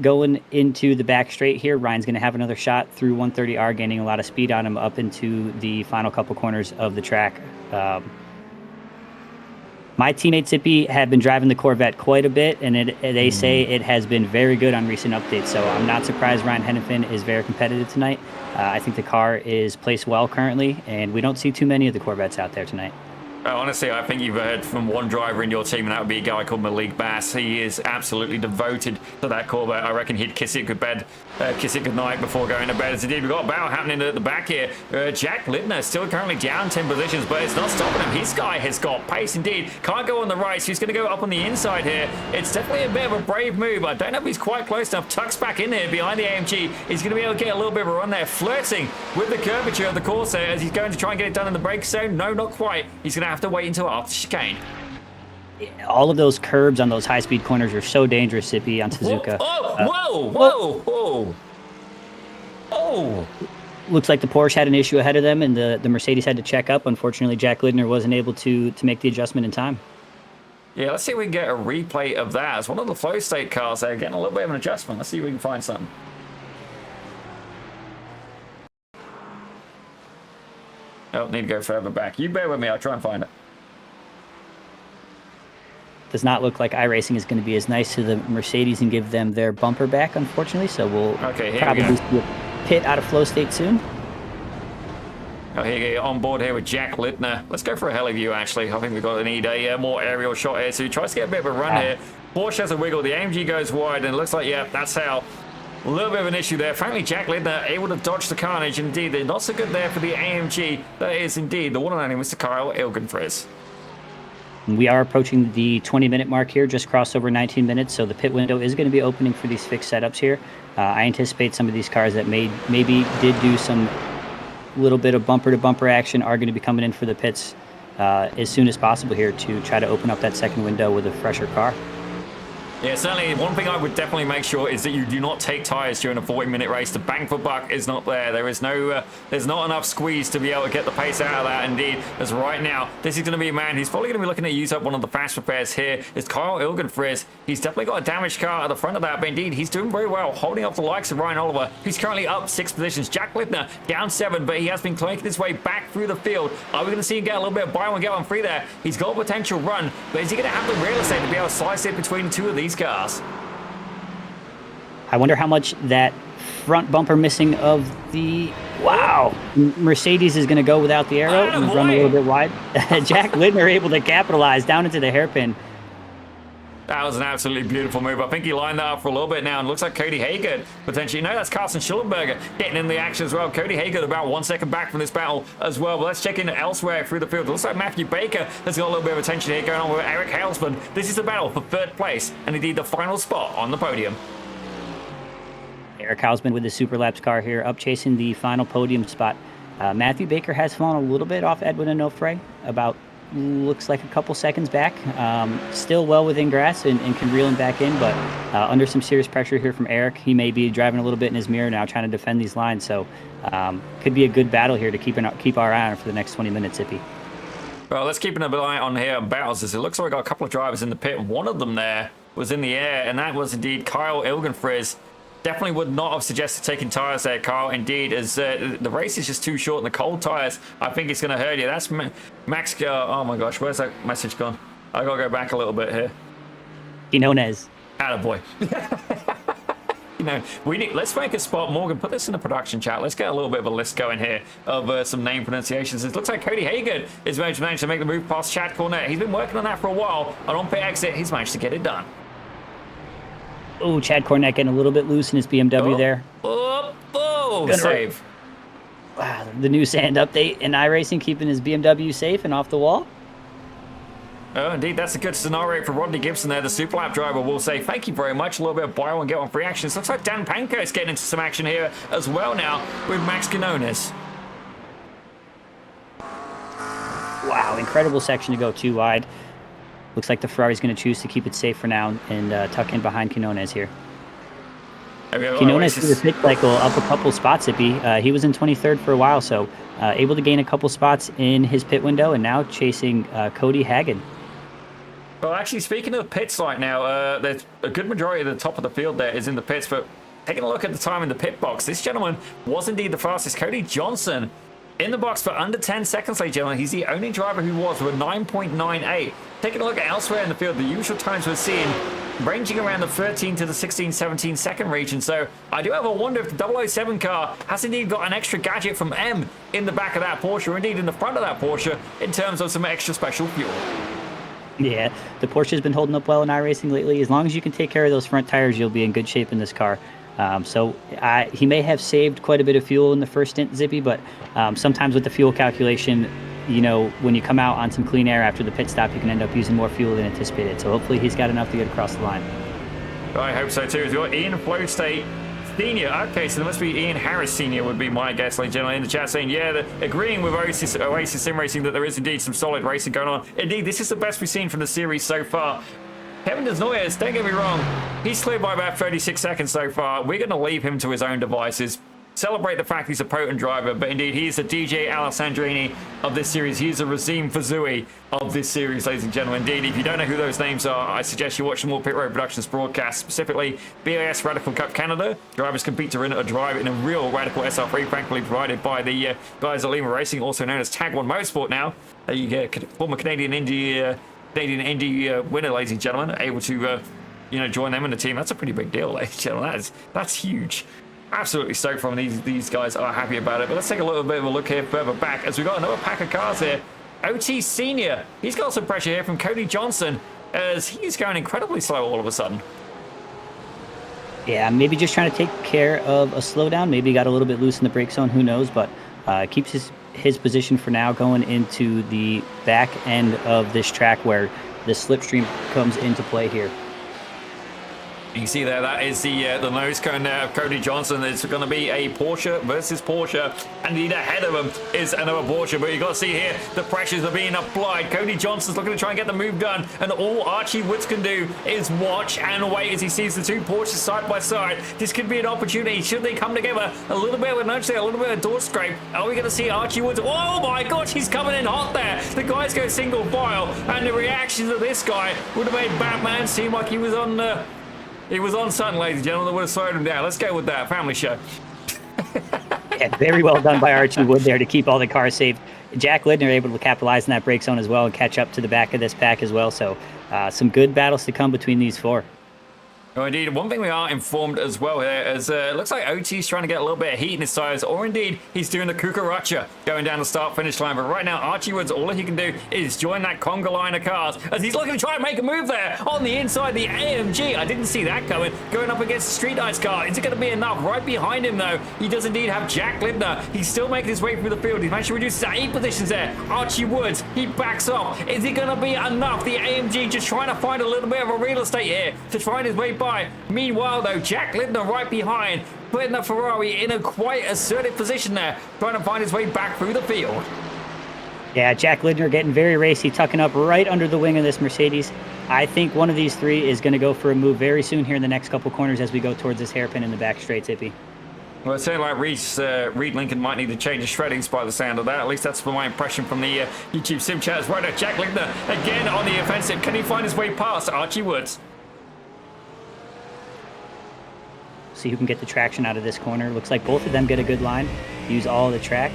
going into the back straight here, Ryan's going to have another shot through 130R, gaining a lot of speed on him up into the final couple corners of the track. My teammate Zippy have been driving the Corvette quite a bit, and they say it has been very good on recent updates. So I'm not surprised Ryan Hennepin is very competitive tonight. I think the car is placed well currently, and we don't see too many of the Corvettes out there tonight. Honestly, I think you've heard from one driver in your team, and that would be a guy called Malik Bass. He is absolutely devoted to that Corvette. I reckon he'd kiss it goodnight before going to bed. As indeed, we've got a battle happening at the back here. Jack Lidner still currently down 10 positions, but it's not stopping him. His guy has got pace indeed. Can't go on the right, so he's going to go up on the inside here. It's definitely a bit of a brave move. I don't know if he's quite close enough. Tucks back in here behind the AMG. He's going to be able to get a little bit of a run there, flirting with the curvature of the Corsair as he's going to try and get it done in the brake zone. No, not quite. He's going to have to wait until after chicane. All of those curbs on those high-speed corners are so dangerous, Sippy, on Suzuka. Whoa. Looks like the Porsche had an issue ahead of them, and the Mercedes had to check up. Unfortunately, Jack Lidner wasn't able to make the adjustment in time. Yeah, let's see if we can get a replay of that. It's one of the flow state cars there, getting a little bit of an adjustment. Let's see if we can find something. Oh, need to go further back. You bear with me, I'll try and find it. Does not look like iRacing is going to be as nice to the Mercedes and give them their bumper back, unfortunately. So we'll probably see a pit out of flow state soon. Oh, here you go, on board here with Jack Lidner. Let's go for a heli view, actually. I think we've got to need a more aerial shot here. So he tries to get a bit of a run here. Porsche has a wiggle. The AMG goes wide, and it looks like, yeah, that's how. A little bit of an issue there. Finally, Jack Lidner able to dodge the carnage. Indeed, they're not so good there for the AMG. That is indeed the one and only Mr. Kyle Ilgenfriz. We are approaching the 20-minute mark here, just crossed over 19 minutes, so the pit window is going to be opening for these fixed setups here. I anticipate some of these cars that maybe did do some little bit of bumper-to-bumper action are going to be coming in for the pits as soon as possible here to try to open up that second window with a fresher car. Yeah, certainly one thing I would definitely make sure is that you do not take tyres during a 40-minute race. The bang for buck is not there. There is no, there's not enough squeeze to be able to get the pace out of that. Indeed, as right now, this is going to be a man who's probably going to be looking to use up one of the fast repairs here. It's Kyle Ilgenfriz. He's definitely got a damaged car at the front of that, but indeed, he's doing very well, holding up the likes of Ryan Oliver, who's currently up 6 positions. Jack Lidner down 7, but he has been clanking his way back through the field. Are we going to see him get a little bit of buy one, get one free there? He's got a potential run, but is he going to have the real estate to be able to slice it between two of these cars? I wonder how much that front bumper missing of the Mercedes is going to go without the arrow and run a little bit wide. Jack Lidner able to capitalize down into the hairpin. That was an absolutely beautiful move. I think he lined that up for a little bit now, and looks like Cody Hager potentially. No, that's Carson Schillenberger getting in the action as well. Cody Hager about 1 second back from this battle as well. But let's check in elsewhere through the field. It looks like Matthew Baker has got a little bit of attention here going on with Eric Halsman. This is the battle for 3rd place and indeed the final spot on the podium. Eric Hausman with the Super Laps car here, up chasing the final podium spot. Matthew Baker has fallen a little bit off Edwin Onofre, about looks like a couple seconds back. Still well within grass and can reel him back in, but under some serious pressure here from Eric. He may be driving a little bit in his mirror now, trying to defend these lines. So could be a good battle here to keep our eye on for the next 20 minutes, Zippy. Well, let's keep an eye on here on battles, as it looks like we got a couple of drivers in the pit. One of them there was in the air, and that was indeed Kyle Ilgenfriz. Definitely would not have suggested taking tyres there, Kyle. Indeed, as the race is just too short, and the cold tyres, I think it's going to hurt you. That's Max. Oh my gosh, where's that message gone? I got to go back a little bit here. Quinones. Attaboy. You know, let's make a spot. Morgan, put this in the production chat. Let's get a little bit of a list going here of some name pronunciations. It looks like Cody Hager is managed to make the move past Chad Cornett. He's been working on that for a while, and on pit exit, he's managed to get it done. Oh, Chad Cornett getting a little bit loose in his BMW there. Save. Wow, the new sand update in iRacing keeping his BMW safe and off the wall. Oh, indeed, that's a good scenario for Rodney Gibson there. The Super Lap driver will say thank you very much. A little bit of buy one, get one free action. Looks like Dan Panko is getting into some action here as well now with Max Quinones. Wow, incredible section to go too wide. Looks like the Ferrari's going to choose to keep it safe for now and tuck in behind Quinones here. Quinones through the pit cycle up a couple spots. He was in 23rd for a while, so able to gain a couple spots in his pit window and now chasing Cody Hagen. Well, actually, speaking of pits right now, there's a good majority of the top of the field there is in the pits, but taking a look at the time in the pit box, this gentleman was indeed the fastest. Cody Johnson in the box for under 10 seconds, ladies and gentlemen. He's the only driver who was with 9.98. Taking a look at elsewhere in the field, the usual times we're seeing ranging around the 13 to the 16, 17 second region. So I do have a wonder if the 007 car has indeed got an extra gadget from M in the back of that Porsche, or indeed in the front of that Porsche, in terms of some extra special fuel. Yeah, the Porsche's been holding up well in iRacing lately. As long as you can take care of those front tires, you'll be in good shape in this car. He may have saved quite a bit of fuel in the first stint, Zippy, but sometimes with the fuel calculation, you know, when you come out on some clean air after the pit stop, you can end up using more fuel than anticipated. So hopefully he's got enough to get across the line. I hope so too. We've got Ian Flow State Senior. Okay, so there must be Ian Harris Senior would be my guess, ladies and gentlemen, in the chat saying, yeah, agreeing with Oasis Sim Racing that there is indeed some solid racing going on. Indeed, this is the best we've seen from the series so far. Kevin Desnoyers, don't get me wrong, he's cleared by about 36 seconds so far. We're going to leave him to his own devices. Celebrate the fact he's a potent driver, but indeed he's the DJ Alessandrini of this series. He's a Razim Fazui of this series, ladies and gentlemen. Indeed, if you don't know who those names are, I suggest you watch some more Pit Road Productions broadcasts, specifically BAS Radical Cup Canada. Drivers compete to drive in a real Radical SR3, thankfully provided by the guys at Lima Racing, also known as Tag 1 Motorsport now. You get former Canadian Indy winner, ladies and gentlemen, able to join them in the team. That's a pretty big deal, ladies and gentlemen. That's huge. Absolutely stoked from these guys are happy about it. But let's take a little bit of a look here further back as we've got another pack of cars here. OT Senior, he's got some pressure here from Cody Johnson as he's going incredibly slow all of a sudden. Yeah, maybe just trying to take care of a slowdown. Maybe got a little bit loose in the brake zone, who knows, but keeps his position for now going into the back end of this track where the slipstream comes into play here. You can see there, that is the nose cone there of Cody Johnson. It's going to be a Porsche versus Porsche, and indeed ahead of him is another Porsche. But you've got to see here, the pressures are being applied. Cody Johnson's looking to try and get the move done, and all Archie Woods can do is watch and wait as he sees the two Porsches side by side. This could be an opportunity. Should they come together? A little bit of a nudge there, a little bit of a door scrape. Are we going to see Archie Woods? Oh my gosh, he's coming in hot there. The guys go single file, and the reactions of this guy would have made Batman seem like he was on... He was on something, ladies and gentlemen, that would have slowed him down. Let's go with that. Family show. Yeah, very well done by Archie Wood there to keep all the cars safe. Jack Lidner able to capitalize on that brake zone as well and catch up to the back of this pack as well. So some good battles to come between these four. Oh, indeed. One thing we are informed as well here is it looks like OT's trying to get a little bit of heat in his tires, or indeed he's doing the cucaracha going down the start-finish line. But right now, Archie Woods, all he can do is join that conga line of cars as he's looking to try and make a move there on the inside, the AMG. I didn't see that coming. Going up against the Street Ice car. Is it going to be enough? Right behind him, though, he does indeed have Jack Lindner. He's still making his way through the field. He's managed to reduce his 8 positions there. Archie Woods, he backs off. Is it going to be enough? The AMG just trying to find a little bit of a real estate here to find his way by. Meanwhile, though, Jack Lindner right behind, putting the Ferrari in a quite assertive position there, trying to find his way back through the field. Yeah, Jack Lindner getting very racy, tucking up right under the wing of this Mercedes. I think one of these three is going to go for a move very soon here in the next couple corners as we go towards this hairpin in the back straight, Zippy. Well, it sounds like Reed Lincoln might need to change his shreddings by the sound of that. At least that's my impression from the YouTube sim chats. Right now, Jack Lindner again on the offensive. Can he find his way past Archie Woods? See who can get the traction out of this corner. Looks like both of them get a good line, use all of the track.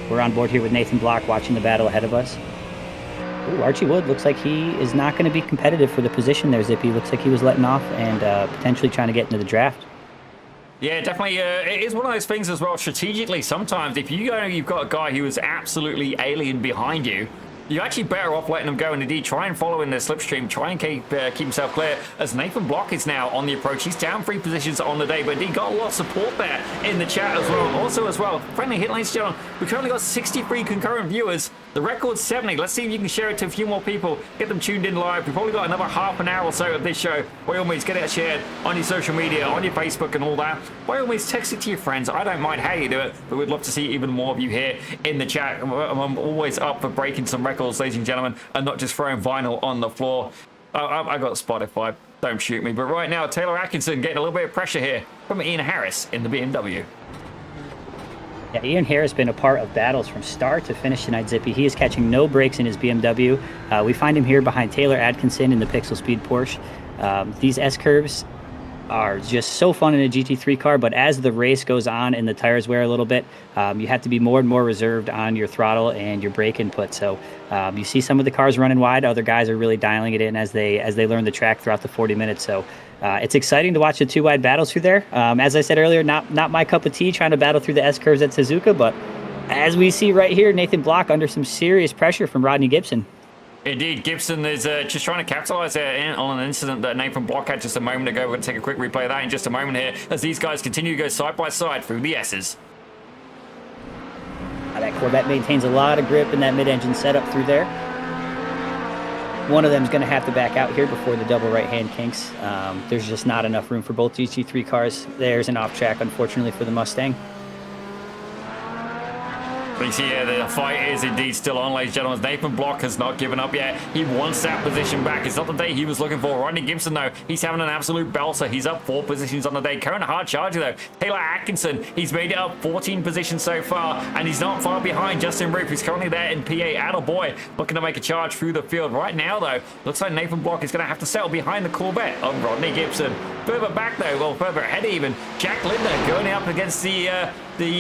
We're on board here with Nathan Block watching the battle ahead of us. Ooh, Archie Wood looks like he is not going to be competitive for the position there, Zippy. Looks like he was letting off and potentially trying to get into the draft. Yeah, definitely. It is one of those things as well. Strategically, sometimes if you've got a guy who is absolutely alien behind you, you're actually better off letting him go and indeed try and follow in their slipstream, try and keep himself clear, as Nathan Block is now on the approach. He's down 3 positions on the day, but indeed got a lot of support there in the chat as well. Also as well, friendly hit, ladies and gentlemen, we've currently got 63 concurrent viewers. The record's 70. Let's see if you can share it to a few more people, get them tuned in live. We've probably got another half an hour or so of this show. By all means, get it shared on your social media, on your Facebook and all that. By all means, text it to your friends. I don't mind how you do it, but we'd love to see even more of you here in the chat. I'm always up for breaking some records, ladies and gentlemen, and not just throwing vinyl on the floor. I got Spotify. Don't shoot me. But right now, Taylor Atkinson getting a little bit of pressure here from Ian Harris in the BMW. Yeah, Ian Harris has been a part of battles from start to finish tonight, Zippy. He is catching no breaks in his BMW. We find him here behind Taylor Atkinson in the Pixel Speed Porsche. These S-curves, are just so fun in a GT3 car, but as the race goes on and the tires wear a little bit, you have to be more and more reserved on your throttle and your brake input. So you see some of the cars running wide, other guys are really dialing it in as they learn the track throughout the 40 minutes. So it's exciting to watch the two wide battles through there. As I said earlier, not my cup of tea trying to battle through the S-curves at Suzuka, but as we see right here, Nathan Block under some serious pressure from Rodney Gibson. Indeed, Gibson is just trying to capitalize on an incident that Nathan Block had just a moment ago. We're going to take a quick replay of that in just a moment here as these guys continue to go side by side through the S's. That Corvette maintains a lot of grip in that mid-engine setup through there. One of them is going to have to back out here before the double right-hand kinks. There's just not enough room for both GT3 cars. There's an off-track, unfortunately, for the Mustang. But you see here, the fight is indeed still on, ladies and gentlemen. Nathan Block has not given up yet. He wants that position back. It's not the day he was looking for. Rodney Gibson, though, he's having an absolute belter. He's up 4 positions on the day. Current hard charger, though. Taylor Atkinson, he's made it up 14 positions so far, and he's not far behind Justin Roof, who's currently there in PA. Attaboy, looking to make a charge through the field. Right now, though, looks like Nathan Block is going to have to settle behind the Corvette of Rodney Gibson. Further back, though, well, further ahead even, Jack Linder going up against the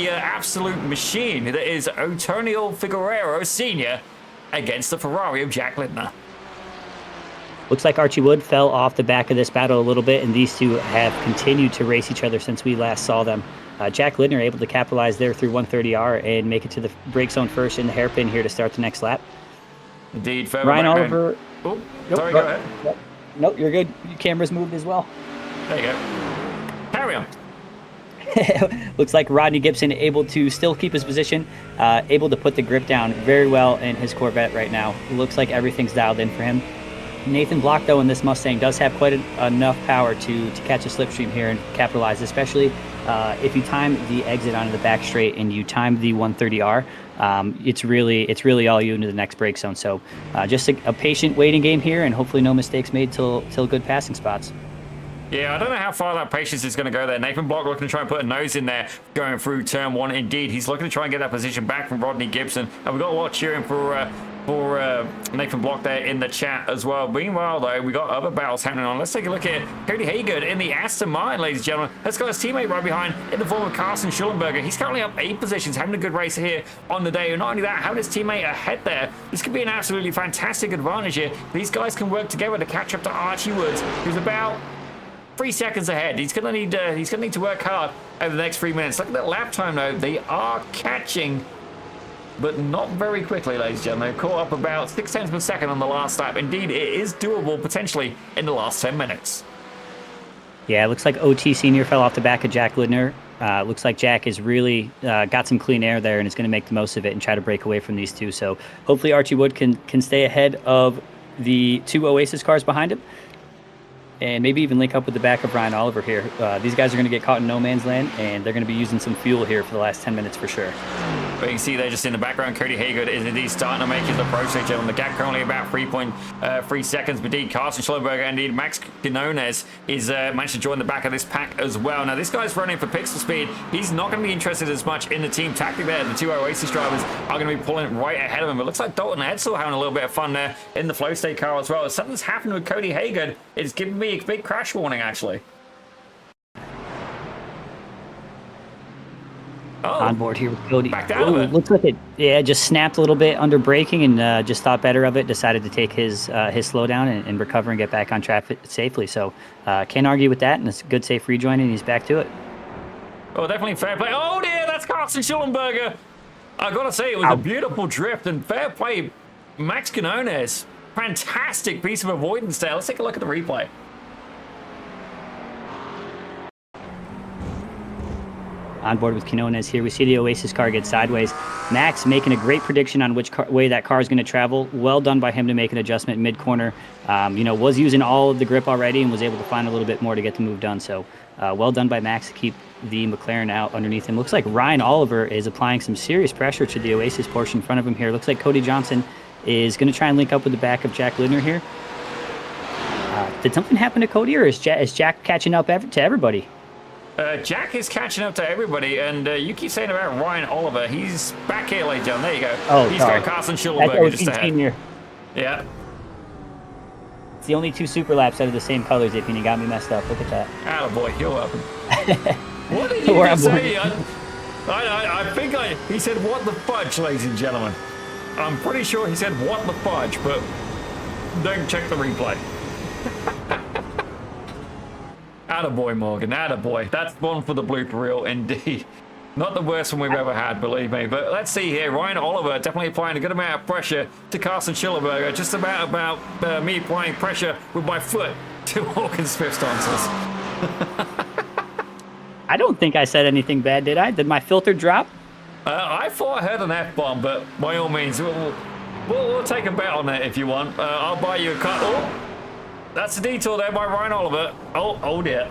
absolute machine that is Antonio Figueroa Sr. against the Ferrari of Jack Lindner. Looks like Archie Wood fell off the back of this battle a little bit, and these two have continued to race each other since we last saw them. Jack Lindner able to capitalize there through 130R and make it to the brake zone first in the hairpin here to start the next lap. Indeed. Further Ryan back, Oliver. Oh, sorry, go ahead. Nope. Nope, you're good. Your camera's moved as well. There you go. Carry on. Looks like Rodney Gibson able to still keep his position, able to put the grip down very well in his Corvette right now. Looks like everything's dialed in for him. Nathan Block, though, in this Mustang does have quite enough power to catch a slipstream here and capitalize, especially if you time the exit onto the back straight and you time the 130R. It's really all you into the next brake zone. So just a patient waiting game here, and hopefully no mistakes made till good passing spots. Yeah, I don't know how far that patience is going to go there. Nathan Block looking to try and put a nose in there going through turn 1. Indeed, he's looking to try and get that position back from Rodney Gibson. And we've got a lot cheering for Nathan Block there in the chat as well. Meanwhile, though, we got other battles happening on. Let's take a look at Cody Haygood in the Aston Martin, ladies and gentlemen. Let's got his teammate right behind in the form of Carsten Schullenberger. He's currently up 8 positions, having a good race here on the day. And not only that, having his teammate ahead there. This could be an absolutely fantastic advantage here. These guys can work together to catch up to Archie Woods, who's about 3 seconds ahead. He's gonna need to work hard over the next 3 minutes. Look at that lap time, though. They are catching, but not very quickly, ladies and gentlemen. They've caught up about 6 tenths per second on the last lap. Indeed, it is doable potentially in the last 10 minutes. Yeah, it looks like OT Senior fell off the back of Jack Lindner. Looks like Jack has really got some clean air there and is going to make the most of it and try to break away from these two. So hopefully Archie Wood can stay ahead of the 2 Oasis cars behind him, and maybe even link up with the back of Ryan Oliver here. These guys are going to get caught in no man's land, and they're going to be using some fuel here for the last 10 minutes for sure. But you can see there just in the background, Cody Haygood is indeed starting to make his approach, gentlemen. The gap currently about 3.3 seconds. But indeed, Carsten Schellenberger and indeed Max Quinones is managed to join the back of this pack as well. Now, this guy's running for pixel speed. He's not going to be interested as much in the team tactic there. The 2 Oasis drivers are going to be pulling right ahead of him. It looks like Dalton Edsel having a little bit of fun there in the flow state car as well. Something's happened with Cody Haygood. It's giving me a big crash warning, actually. Oh, on board here with Cody. Back down of it. Looks like it just snapped a little bit under braking and just thought better of it. Decided to take his slowdown and recover and get back on track safely. So can't argue with that, and it's a good safe rejoin, and he's back to it. Oh, definitely fair play. Oh dear, that's Carsten Schellenberger. I gotta say, it was a beautiful drift and fair play. Max Quinones, fantastic piece of avoidance there. Let's take a look at the replay. On board with Quinones here. We see the Oasis car get sideways. Max making a great prediction on which way that car is going to travel. Well done by him to make an adjustment mid-corner. Was using all of the grip already and was able to find a little bit more to get the move done. So well done by Max to keep the McLaren out underneath him. Looks like Ryan Oliver is applying some serious pressure to the Oasis Porsche in front of him here. Looks like Cody Johnson is going to try and link up with the back of Jack Lindner here. Did something happen to Cody, or is Jack catching up to everybody? Jack is catching up to everybody, and you keep saying about Ryan Oliver. He's back here, ladies and gentlemen. There you go. Oh, he's sorry. got Carsten Schullenberger just ahead. Senior. Yeah. the only 2 super laps out of the same color, Zippy, and you got me messed up. Look at that. Attaboy, you're welcome. What did you just say? I think he said, what the fudge, ladies and gentlemen. I'm pretty sure he said, what the fudge, but don't check the replay. Attaboy, Morgan, attaboy. That's one for the blooper reel, indeed. Not the worst one we've ever had, believe me. But let's see here. Ryan Oliver definitely applying a good amount of pressure to Carson Schillerberger. Just about me applying pressure with my foot to Morgan's fifth tonsils. I don't think I said anything bad, did I? Did my filter drop? I thought I heard an F-bomb, but by all means, we'll take a bet on it if you want. I'll buy you a cut. Oh, that's a detour there by Ryan Oliver. Oh dear.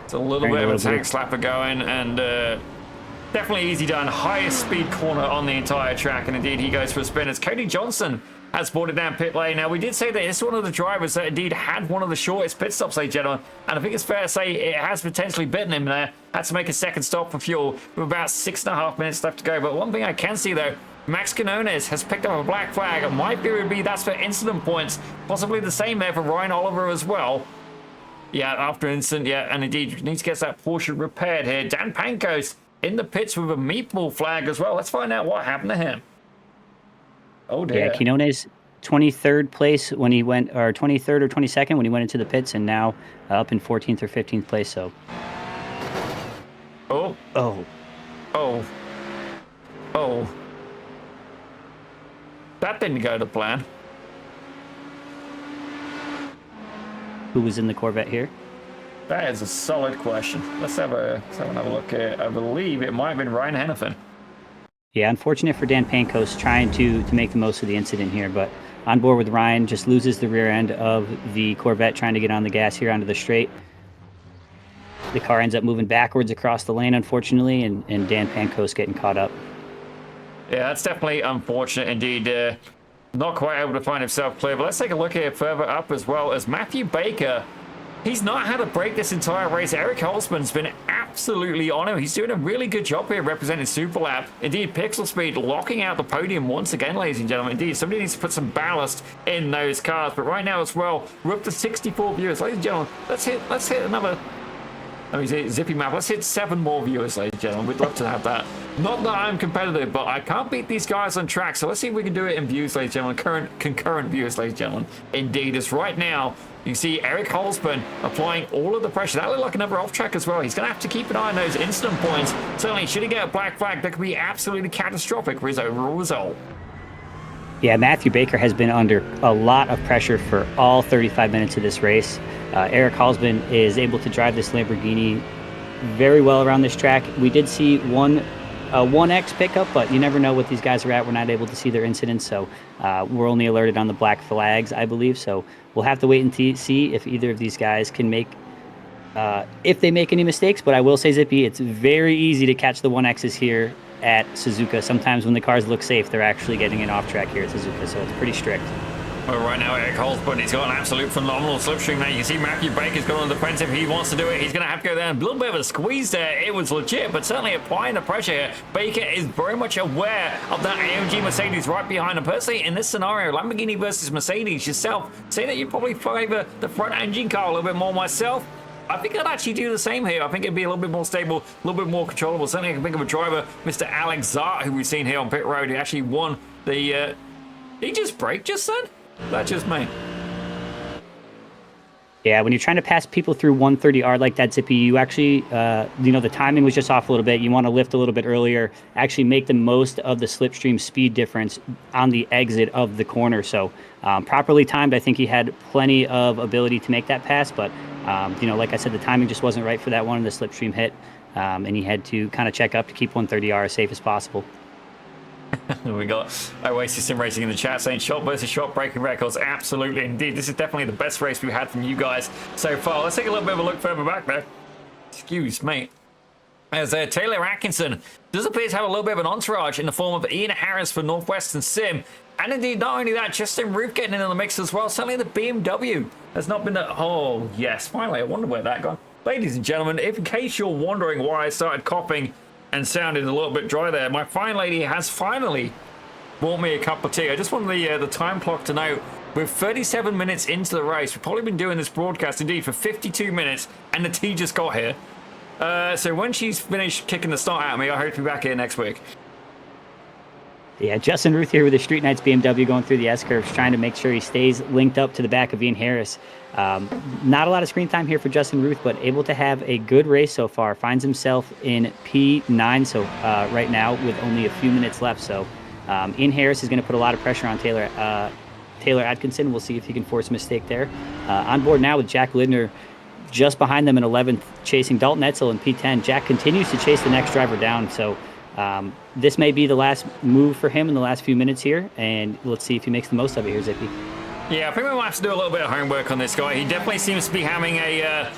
It's a little bit of a tank slapper going, and definitely easy done. Highest speed corner on the entire track, and indeed he goes for a spin as Cody Johnson has boarded down pit lane. Now, we did say that it's one of the drivers that indeed had one of the shortest pit stops, ladies and gentlemen, and I think it's fair to say it has potentially bitten him there. Had to make a second stop for fuel with about 6.5 minutes left to go. But one thing I can see, though, Max Canones has picked up a black flag. My theory would be that's for incident points. Possibly the same there for Ryan Oliver as well. Yeah, after incident, yeah, and indeed, you need to get that Porsche repaired here. Dan Pankos in the pits with a meatball flag as well. Let's find out what happened to him. Oh, dear. Yeah, Quinones 23rd place when he went, or 23rd or 22nd when he went into the pits, and now up in 14th or 15th place, so. Oh. Oh. Oh. Oh. That didn't go to plan. Who was in the Corvette here? That is a solid question. Let's have another look here. I believe it might have been Ryan Hennepin. Yeah, unfortunate for Dan Pankos trying to make the most of the incident here, but on board with Ryan, just loses the rear end of the Corvette trying to get on the gas here onto the straight. The car ends up moving backwards across the lane, unfortunately, and Dan Pankos getting caught up. Yeah, that's definitely unfortunate indeed. Not quite able to find himself clear, but let's take a look here further up as well as Matthew Baker. He's not had a break this entire race. Eric Holzman's been absolutely on him. He's doing a really good job here representing Superlap. Indeed, Pixel Speed locking out the podium once again, ladies and gentlemen. Indeed, somebody needs to put some ballast in those cars. But right now as well, we're up to 64 viewers. Ladies and gentlemen, let's hit another... Let me see, Zippy Map. Let's hit 7 more viewers, ladies and gentlemen. We'd love to have that. Not that I'm competitive, but I can't beat these guys on track. So let's see if we can do it in views, ladies and gentlemen. Concurrent views, ladies and gentlemen. Indeed, as right now, you can see Eric Holzman applying all of the pressure. That looked like another off track as well. He's going to have to keep an eye on those incident points. Certainly, should he get a black flag, that could be absolutely catastrophic for his overall result. Yeah, Matthew Baker has been under a lot of pressure for all 35 minutes of this race. Eric Holzman is able to drive this Lamborghini very well around this track. We did see one 1X pickup, but you never know what these guys are at. We're not able to see their incidents, so we're only alerted on the black flags, I believe. So we'll have to wait and see if either of these guys can make, if they make any mistakes. But I will say, Zippy, it's very easy to catch the 1Xs here at Suzuka. Sometimes when the cars look safe, they're actually getting an off track here at Suzuka, so it's pretty strict. Well, right now, Eric Holzman, he's got an absolute phenomenal slipstream there. You can see Matthew Baker's got on the defensive. He wants to do it. He's going to have to go down. A little bit of a squeeze there. It was legit, but certainly applying the pressure here. Baker is very much aware of that AMG Mercedes right behind him. Personally, in this scenario, Lamborghini versus Mercedes, yourself, say that you probably favor the front engine car a little bit more myself. I think I'd actually do the same here. I think it'd be a little bit more stable, a little bit more controllable. Certainly I can think of a driver, Mr. Alex Zart, who we've seen here on pit road. He actually won the... he just braked just then? That's just me. Yeah, when you're trying to pass people through 130R like that, Zippy, you actually, the timing was just off a little bit. You want to lift a little bit earlier, actually make the most of the slipstream speed difference on the exit of the corner. So properly timed, I think he had plenty of ability to make that pass. But, like I said, the timing just wasn't right for that one, and the slipstream hit. And he had to kind of check up to keep 130R as safe as possible. We got Oasis Sim Racing in the chat saying shot versus shot breaking records. Absolutely, indeed. This is definitely the best race we've had from you guys so far. Let's take a little bit of a look further back there. Excuse me. As Taylor Atkinson does appear to have a little bit of an entourage in the form of Ian Harris for Northwestern Sim. And indeed, not only that, Justin Roof getting in the mix as well. Certainly the BMW has not been the... Oh, yes. Finally, I wonder where that gone. Ladies and gentlemen, if in case you're wondering why I started copying and sounded a little bit dry there. My fine lady has finally bought me a cup of tea. I just wanted the time clock to know we're 37 minutes into the race. We've probably been doing this broadcast indeed for 52 minutes, and the tea just got here. So when she's finished kicking the start out of me, I hope to be back here next week. Yeah, Justin Ruth here with the Street Knights BMW going through the S-curves, trying to make sure he stays linked up to the back of Ian Harris. Not a lot of screen time here for Justin Ruth, but able to have a good race so far. Finds himself in P9 so right now with only a few minutes left. So Ian Harris is going to put a lot of pressure on Taylor Atkinson. We'll see if he can force a mistake there. On board now with Jack Lidner just behind them in 11th, chasing Dalton Etzel in P10. Jack continues to chase the next driver down. So this may be the last move for him in the last few minutes here, and let's see if he makes the most of it here, Zippy. Yeah, I think we might have to do a little bit of homework on this guy. He definitely seems to be having a...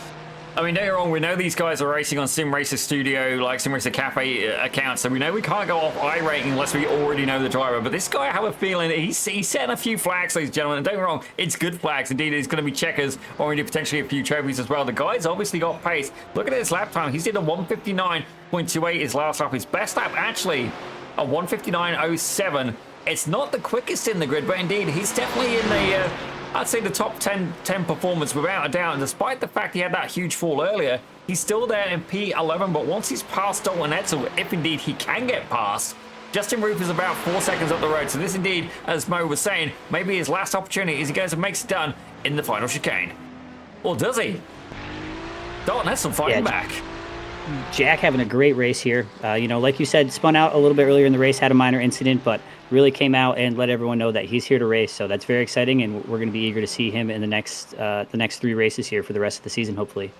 I mean, don't get me wrong, we know these guys are racing on Sim Racer Studio, like Sim Racer Cafe accounts, so we know we can't go off iRacing unless we already know the driver. But this guy, I have a feeling he's setting a few flags, ladies and gentlemen. And don't get me wrong, it's good flags. Indeed, it's going to be checkers, or indeed potentially a few trophies as well. The guy's obviously got pace. Look at his lap time. He's did a 159.28 his last lap. His best lap, actually, a 159.07. It's not the quickest in the grid, but indeed, he's definitely in the... I'd say the top 10 performance without a doubt. And despite the fact he had that huge fall earlier, he's still there in P11. But once he's past Dalton Etzel, if indeed he can get past, Justin Ruth is about 4 seconds up the road. So this indeed, as Mo was saying, maybe his last opportunity as he goes and makes it done in the final chicane. Or does he? Dalton Etzel fighting back. Jack having a great race here. Like you said, spun out a little bit earlier in the race, had a minor incident, but really came out and let everyone know that he's here to race. So that's very exciting, and we're going to be eager to see him in the next 3 races here for the rest of the season, hopefully.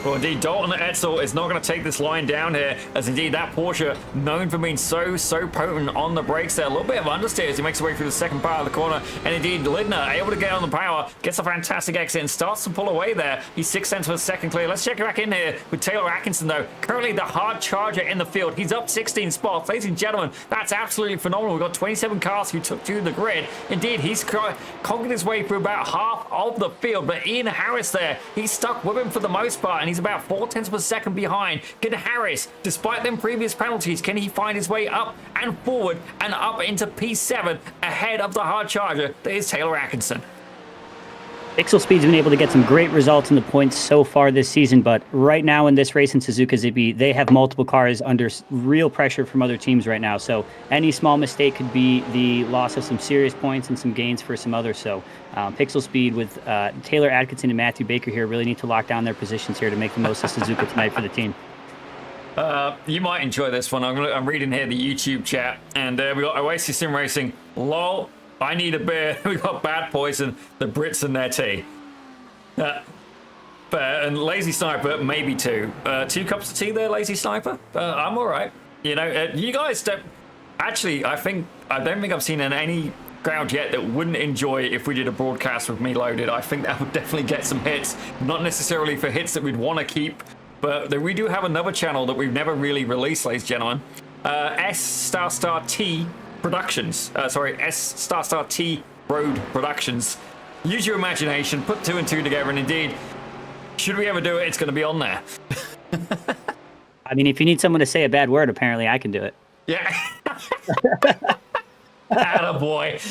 Well, indeed, Dalton Etzel is not going to take this line down here, as indeed that Porsche, known for being so potent on the brakes there. A little bit of understeer as he makes his way through the second part of the corner. And indeed, Lidner able to get on the power, gets a fantastic exit and starts to pull away there. He's 6 tenths for the second clear. Let's check back in here with Taylor Atkinson, though. Currently the hard charger in the field. He's up 16 spots. Ladies and gentlemen, that's absolutely phenomenal. We've got 27 cars who took to the grid. Indeed, he's conquered his way through about half of the field. But Ian Harris there, he's stuck with him for the most part, and he's about 4 tenths per second behind. Can Harris, despite them previous penalties, can he find his way up and forward and up into P7 ahead of the hard charger that is Taylor Atkinson? Pixel Speed's been able to get some great results in the points so far this season, but right now in this race in Suzuka, Zippy, they have multiple cars under real pressure from other teams right now. So any small mistake could be the loss of some serious points and some gains for some others. So Pixel Speed with Taylor Atkinson and Matthew Baker here really need to lock down their positions here to make the most of Suzuka tonight for the team. You might enjoy this one. I'm reading here the YouTube chat, and we got Oasis Sim Racing. Lol. I need a beer. We got Bad Poison, the Brits and their tea. And Lazy Sniper, maybe 2. 2 cups of tea there, Lazy Sniper? I'm all right. You guys don't... Actually, I don't think I've seen any crowd yet that wouldn't enjoy if we did a broadcast with me loaded. I think that would definitely get some hits. Not necessarily for hits that we'd want to keep, but we do have another channel that we've never really released, ladies and gentlemen. S*T Productions. S*T Road Productions. Use your imagination, put 2 and 2 together, and indeed, should we ever do it, it's going to be on there. I mean, if you need someone to say a bad word, apparently I can do it. Yeah. Attaboy.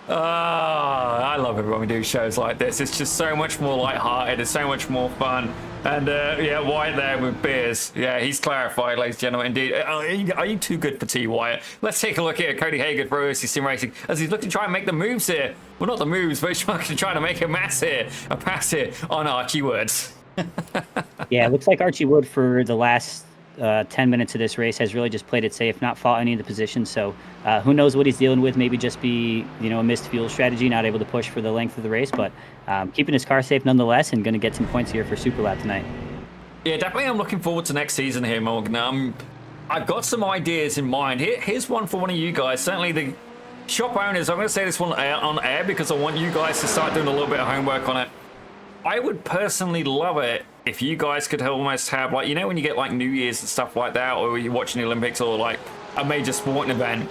I love it when we do shows like this. It's just so much more lighthearted. It's so much more fun. And yeah, Wyatt there with beers. Yeah, he's clarified, ladies and gentlemen. Indeed, are you too good for tea, Wyatt? Let's take a look here at Cody Hager for OC Sim Racing as he's looking to try and make the moves here. Well, not the moves, but he's trying to make a pass here on Archie Woods. Yeah, it looks like Archie Wood for the last 10 minutes of this race has really just played it safe, not fought any of the positions. So who knows what he's dealing with? Maybe just be, a missed fuel strategy, not able to push for the length of the race, but keeping his car safe nonetheless and going to get some points here for Super Lap tonight. Yeah, definitely. I'm looking forward to next season here, Morgan. I've got some ideas in mind. Here's one for one of you guys. Certainly the shop owners. I'm going to say this one on air because I want you guys to start doing a little bit of homework on it. I would personally love it if you guys could almost have, like, when you get like New Year's and stuff like that, or you're watching the Olympics or like a major sporting event,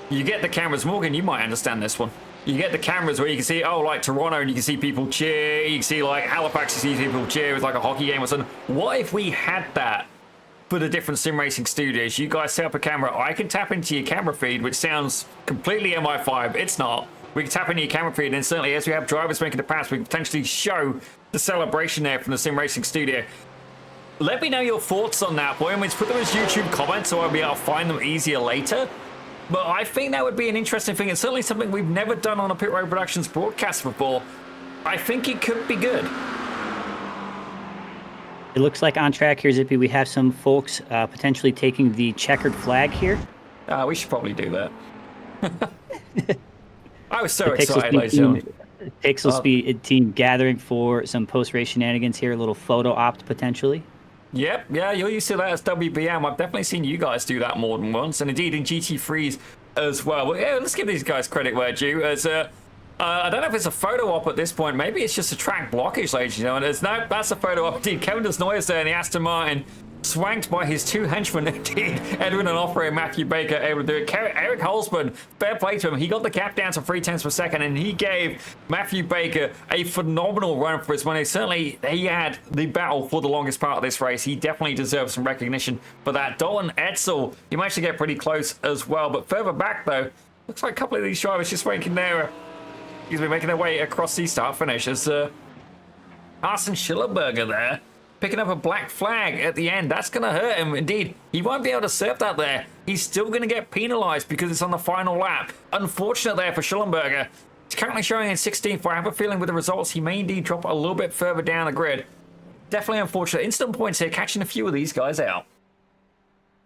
you get the cameras. Morgan, you might understand this one. you get the cameras where you can see, oh, like Toronto, and you can see people cheer. You can see like Halifax, you see people cheer. It's like a hockey game or something. What if we had that for the different sim racing studios? You guys set up a camera. I can tap into your camera feed, which sounds completely MI5. It's not. We can tap into your camera feed, and certainly as we have drivers making the pass, we can potentially show the celebration there from the sim racing studio. Let me know your thoughts on that. By all means, put them as YouTube comments so I'll be able to find them easier later. But I think that would be an interesting thing. It's certainly something we've never done on a Pit Road Productions broadcast before. I think it could be good. It looks like on track here, Zippy, we have some folks potentially taking the checkered flag here. We should probably do that. I was so The excited, ladies and gentlemen. Pixel Speed team gathering for some post-race shenanigans here, a little photo opt potentially. Yep, yeah, you're used to that as WBM. I've definitely seen you guys do that more than once, and indeed in GT3s as well. But yeah, let's give these guys credit where due. As I don't know if it's a photo op at this point. Maybe it's just a track blockage, ladies and gentlemen. No, that's a photo op. Indeed, Kevin Desnoyers there in the Aston Martin, swanked by his two henchmen, indeed. Edwin Onofre and Matthew Baker able to do it. Eric Holzman, fair play to him. He got the cap down to 0.3 per second, and he gave Matthew Baker a phenomenal run for his money. Certainly, he had the battle for the longest part of this race. He definitely deserves some recognition for that. Dalton Edsel, he managed to get pretty close as well. But further back, though, looks like a couple of these drivers just making their way across the start finish. As Carsten Schillerberger there, picking up a black flag at the end. That's going to hurt him. Indeed, he won't be able to surf that there. He's still going to get penalized because it's on the final lap. Unfortunate there for Schillenberger. He's currently showing in 16th, but I have a feeling with the results, he may indeed drop a little bit further down the grid. Definitely unfortunate. Instant points here, catching a few of these guys out.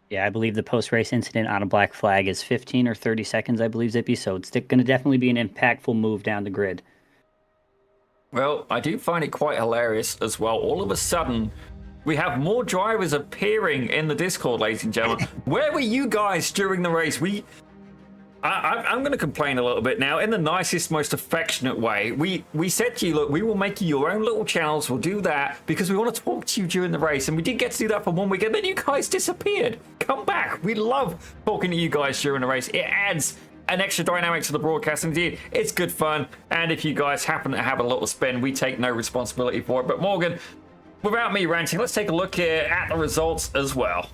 Yeah, I believe the post-race incident on a black flag is 15 or 30 seconds, I believe, Zippy. So it's going to definitely be an impactful move down the grid. Well, I do find it quite hilarious as well. All of a sudden, we have more drivers appearing in the Discord, ladies and gentlemen. Where were you guys during the race? I'm going to complain a little bit now in the nicest, most affectionate way. We said to you, look, we will make you your own little channels. We'll do that because we want to talk to you during the race. And we did get to do that for 1 week, and then you guys disappeared. Come back. We love talking to you guys during the race. It adds an extra dynamic to the broadcast. Indeed, it's good fun. And if you guys happen to have a little spin, we take no responsibility for it. But Morgan, without me ranting, let's take a look here at the results as well.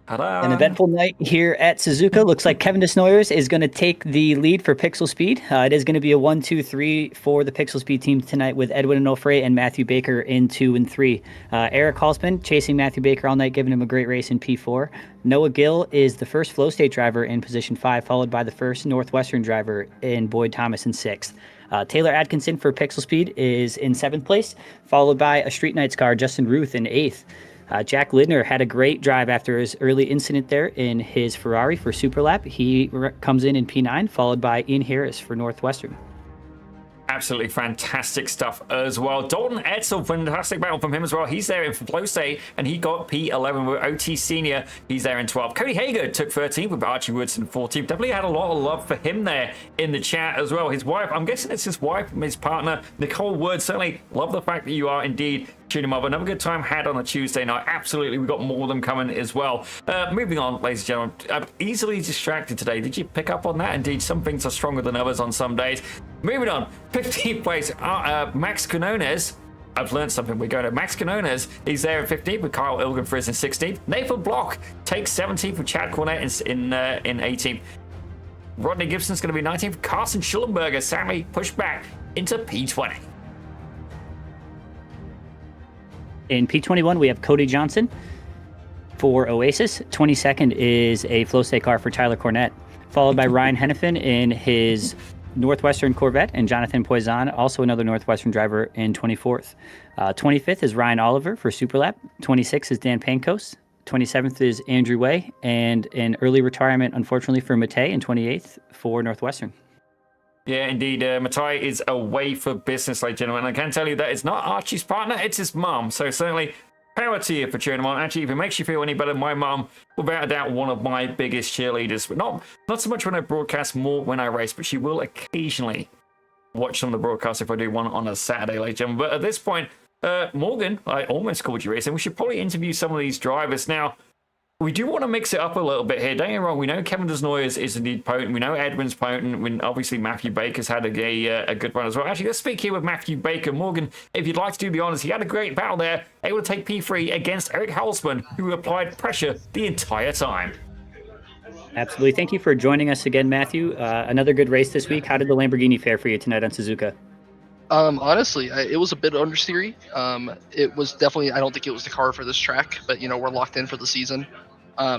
Ta-da. An eventful night here at Suzuka. Looks like Kevin Desnoyers is going to take the lead for Pixel Speed. It is going to be a 1-2-3 for the Pixel Speed team tonight with Edwin Onofre and Matthew Baker in 2 and 3. Eric Halsman chasing Matthew Baker all night, giving him a great race in P4. Noah Gill is the first Flow State driver in position 5, followed by the first Northwestern driver in Boyd Thomas in 6th. Taylor Atkinson for Pixel Speed is in 7th place, followed by a Street Nights car, Justin Ruth, in 8th. Jack Lidner had a great drive after his early incident there in his Ferrari for Superlap. He comes in P9, followed by Ian Harris for Northwestern. Absolutely fantastic stuff as well. Dalton Edsel, fantastic battle from him as well. He's there in Flow State, and he got P11 with OT Senior. He's there in 12. Cody Hager took 13th with Archie Woodson 14th. Definitely had a lot of love for him there in the chat as well. His wife, I'm guessing it's his wife, his partner, Nicole Wood. Certainly love the fact that you are indeed tuning him up. Another good time had on a Tuesday night. Absolutely, we've got more of them coming as well. Moving on, ladies and gentlemen. I'm easily distracted today. Did you pick up on that? Indeed, some things are stronger than others on some days. Moving on, 15th place, Max Canones. I've learned something. We're going to Max Canones. He's there in 15th with Kyle Ilgenfriz in 16th. Nathan Block takes 17th with Chad Cornett in 18th. Rodney Gibson's going to be 19th. Carsten Schullenberger, Sammy, pushed back into P20. In P21, we have Cody Johnson for Oasis. 22nd is a Flow State car for Tyler Cornett, followed by Ryan Hennepin in his Northwestern Corvette, and Jonathan Poisson, also another Northwestern driver, in 24th. 25th is Ryan Oliver for Superlap. 26th is Dan Pankos. 27th is Andrew Way, and an early retirement, unfortunately, for Matei in 28th for Northwestern. Yeah, indeed. Matai is away for business, ladies and gentlemen. I can tell you that it's not Archie's partner, it's his mum. So certainly, power to you for cheering him on. Actually, if it makes you feel any better, my mum, without a doubt, one of my biggest cheerleaders. But not so much when I broadcast, more when I race. But she will occasionally watch some of the broadcasts if I do one on a Saturday, ladies and gentlemen. But at this point, Morgan, I almost called you racing. We should probably interview some of these drivers. Now, we do want to mix it up a little bit here. Don't get me wrong. We know Kevin Desnoyers is indeed potent. We know Edwin's potent. When obviously Matthew Baker's had a good run as well. Actually, let's speak here with Matthew Baker. Morgan, if you'd like to do the honors, he had a great battle there, able to take P3 against Eric Halsman, who applied pressure the entire time. Absolutely. Thank you for joining us again, Matthew. Another good race this week. How did the Lamborghini fare for you tonight on Suzuka? Honestly, it was a bit understeery. It was definitely, I don't think it was the car for this track, but we're locked in for the season.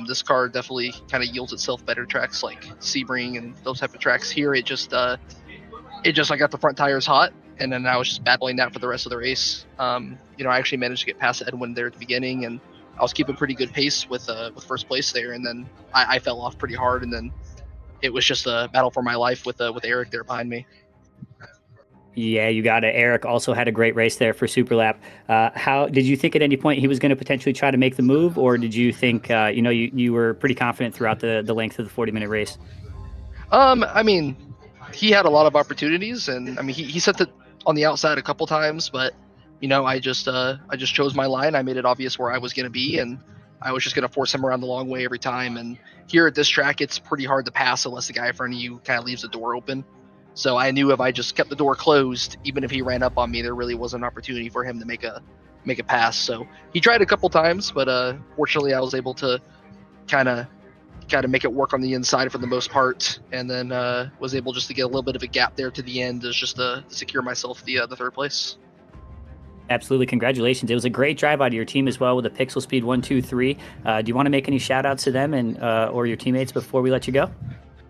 This car definitely kind of yields itself better tracks like Sebring and those type of tracks. Here, I got the front tires hot, and then I was just battling that for the rest of the race. I actually managed to get past Edwin there at the beginning, and I was keeping pretty good pace with first place there, and then I fell off pretty hard, and then it was just a battle for my life with Eric there behind me. Yeah, you got it. Eric also had a great race there for Superlap. How did you think at any point he was going to potentially try to make the move, or did you think you were pretty confident throughout the length of the 40-minute race? He had a lot of opportunities, and he set it on the outside a couple times, but I just chose my line. I made it obvious where I was going to be, and I was just going to force him around the long way every time. And here at this track, it's pretty hard to pass unless the guy in front of you kind of leaves the door open. So I knew if I just kept the door closed, even if he ran up on me, there really was an opportunity for him to make a pass. So he tried a couple times, but fortunately I was able to kind of make it work on the inside for the most part, and then was able just to get a little bit of a gap there to the end, just to secure myself the third place. Absolutely. Congratulations. It was a great drive out of your team as well with a Pixel Speed 123. Do you want to make any shout outs to them and or your teammates before we let you go?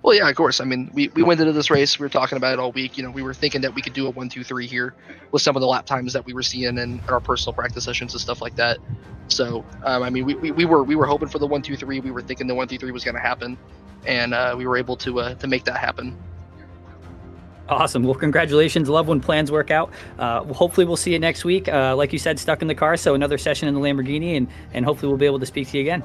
Well, yeah, of course. We went into this race. We were talking about it all week. We were thinking that we could do a 1-2-3 here with some of the lap times that we were seeing in our personal practice sessions and stuff like that. So, we were hoping for the 1-2-3. We were thinking the 1-2-3 was going to happen, and we were able to make that happen. Awesome. Well, congratulations. Love when plans work out. Hopefully we'll see you next week. Like you said, stuck in the car, so another session in the Lamborghini, and hopefully we'll be able to speak to you again.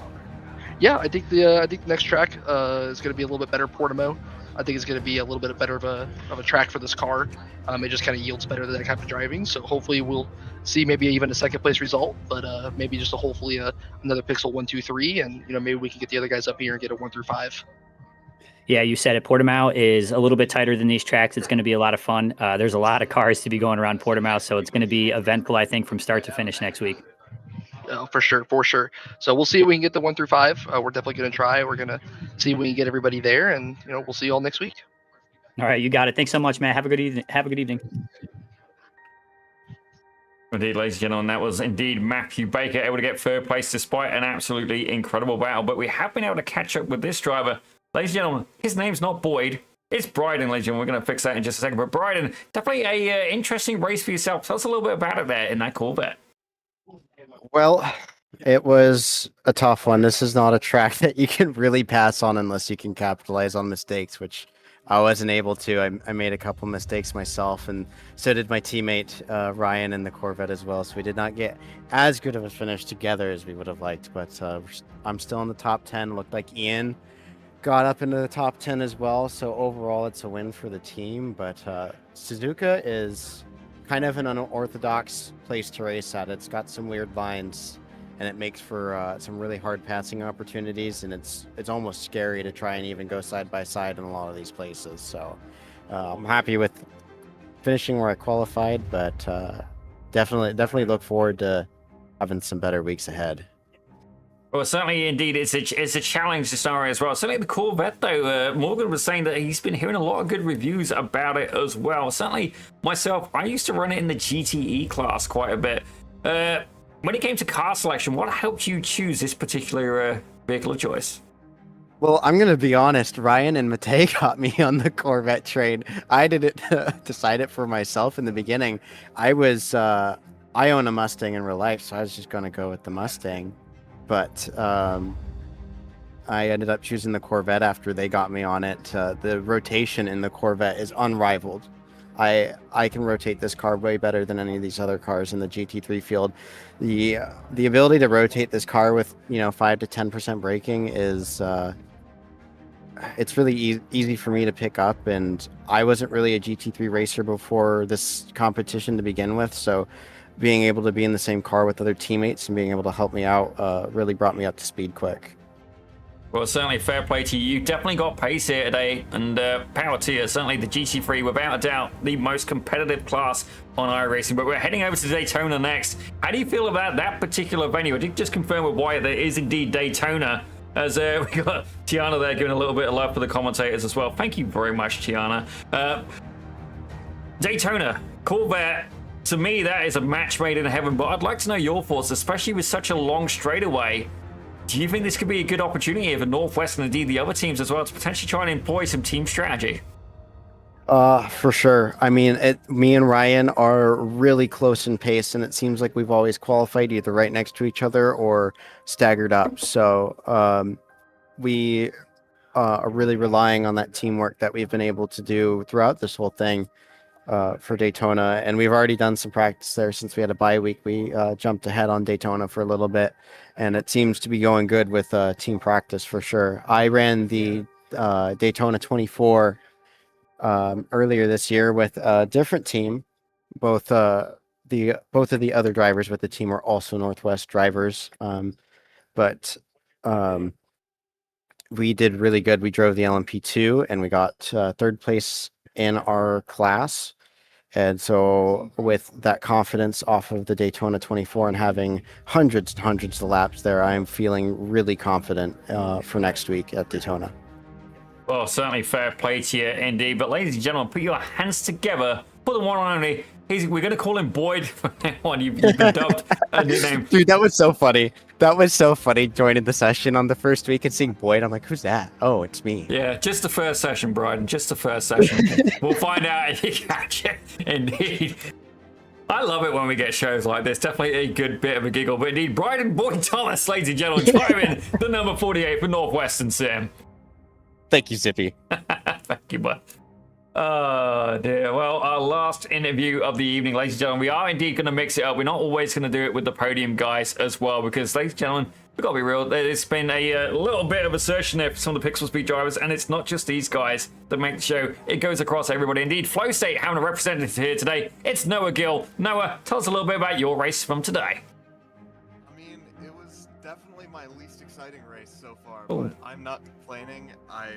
Yeah, I think the next track is going to be a little bit better. Portimao, I think it's going to be a little bit better of a track for this car. It just kind of yields better to that type of driving. So hopefully we'll see maybe even a second place result, but maybe just hopefully another Pixel 1-2-3, and maybe we can get the other guys up here and get a 1-5. Yeah, you said it. Portimao is a little bit tighter than these tracks. It's going to be a lot of fun. There's a lot of cars to be going around Portimao, so it's going to be eventful, I think, from start to finish next week. For sure. So we'll see if we can get the 1-5. We're definitely going to try. We're going to see if we can get everybody there, and we'll see you all next week. All right, you got it. Thanks so much, Matt. Have a good evening. Indeed, ladies and gentlemen, that was indeed Matthew Baker able to get third place despite an absolutely incredible battle. But we have been able to catch up with this driver. Ladies and gentlemen, his name's not Boyd. It's Bryden, ladies and gentlemen. We're going to fix that in just a second. But Bryden, definitely a interesting race for yourself. Tell us a little bit about it there in that Corvette. Well, it was a tough one. This is not a track that you can really pass on unless you can capitalize on mistakes, which I wasn't able to. I made a couple mistakes myself, and so did my teammate Ryan in the Corvette as well. So we did not get as good of a finish together as we would have liked, but I'm still in the top 10. Looked like Ian got up into the top 10 as well. So overall, it's a win for the team, but Suzuka is kind of an unorthodox place to race at. It's got some weird lines, and it makes for some really hard passing opportunities, and it's almost scary to try and even go side by side in a lot of these places. So I'm happy with finishing where I qualified, but definitely look forward to having some better weeks ahead. Well, certainly, indeed, it's a challenge scenario as well. Certainly the Corvette, though, Morgan was saying that he's been hearing a lot of good reviews about it as well. Certainly, myself, I used to run it in the GTE class quite a bit. When it came to car selection, what helped you choose this particular vehicle of choice? Well, I'm going to be honest. Ryan and Matej got me on the Corvette train. I didn't decide it for myself in the beginning. I own a Mustang in real life, so I was just going to go with the Mustang. But I ended up choosing the Corvette after they got me on it. The rotation in the Corvette is unrivaled. I can rotate this car way better than any of these other cars in the GT3 field. The ability to rotate this car with 5 to 10% braking is it's really easy for me to pick up, and I wasn't really a GT3 racer before this competition to begin with, so being able to be in the same car with other teammates and being able to help me out really brought me up to speed quick. Well, certainly fair play to you. You definitely got pace here today, and power to you. Certainly the GT3, without a doubt, the most competitive class on iRacing. But we're heading over to Daytona next. How do you feel about that particular venue? I did just confirm with Wyatt that it is indeed Daytona, as we got Tiana there giving a little bit of love for the commentators as well. Thank you very much, Tiana. Daytona, Corvette. To me, that is a match made in heaven, but I'd like to know your thoughts, especially with such a long straightaway. Do you think this could be a good opportunity for Northwest and indeed the other teams as well to potentially try and employ some team strategy? For sure. I mean, me and Ryan are really close in pace, and it seems like we've always qualified either right next to each other or staggered up. So we are really relying on that teamwork that we've been able to do throughout this whole thing for Daytona. And we've already done some practice there since we had a bye week. We jumped ahead on Daytona for a little bit, and it seems to be going good with team practice for sure. I ran the Daytona 24 earlier this year with a different team. Both of the other drivers with the team were also Northwest drivers, but we did really good. We drove the LMP2 and we got third place in our class. And so with that confidence off of the Daytona 24 and having hundreds and hundreds of laps there, I'm feeling really confident for next week at Daytona. Well, certainly fair play to you indeed. But ladies and gentlemen, put your hands together for the one and only. We're going to call him Boyd from now on. You've been dubbed a new name. Dude, that was so funny. That was so funny joining the session on the first week and seeing Boyd. I'm like, who's that? Oh, it's me. Yeah, just the first session, Bryden. Just the first session. We'll find out if you catch it. Indeed. I love it when we get shows like this. Definitely a good bit of a giggle. But indeed, Bryden Boyd Thomas, ladies and gentlemen, driving the number 48 for Northwestern Sim. Thank you, Zippy. Thank you, bud. Oh dear. Well, our last interview of the evening, ladies and gentlemen, we are indeed going to mix it up. We're not always going to do it with the podium guys as well, because, ladies and gentlemen, we've got to be real. There's been a little bit of assertion there for some of the Pixel Speed drivers, and it's not just these guys that make the show. It goes across everybody. Indeed, Flow State having a representative here today. It's Noah Gill. Noah, tell us a little bit about your race from today. I mean, it was definitely my least exciting race so far, Oh. but I'm not complaining. I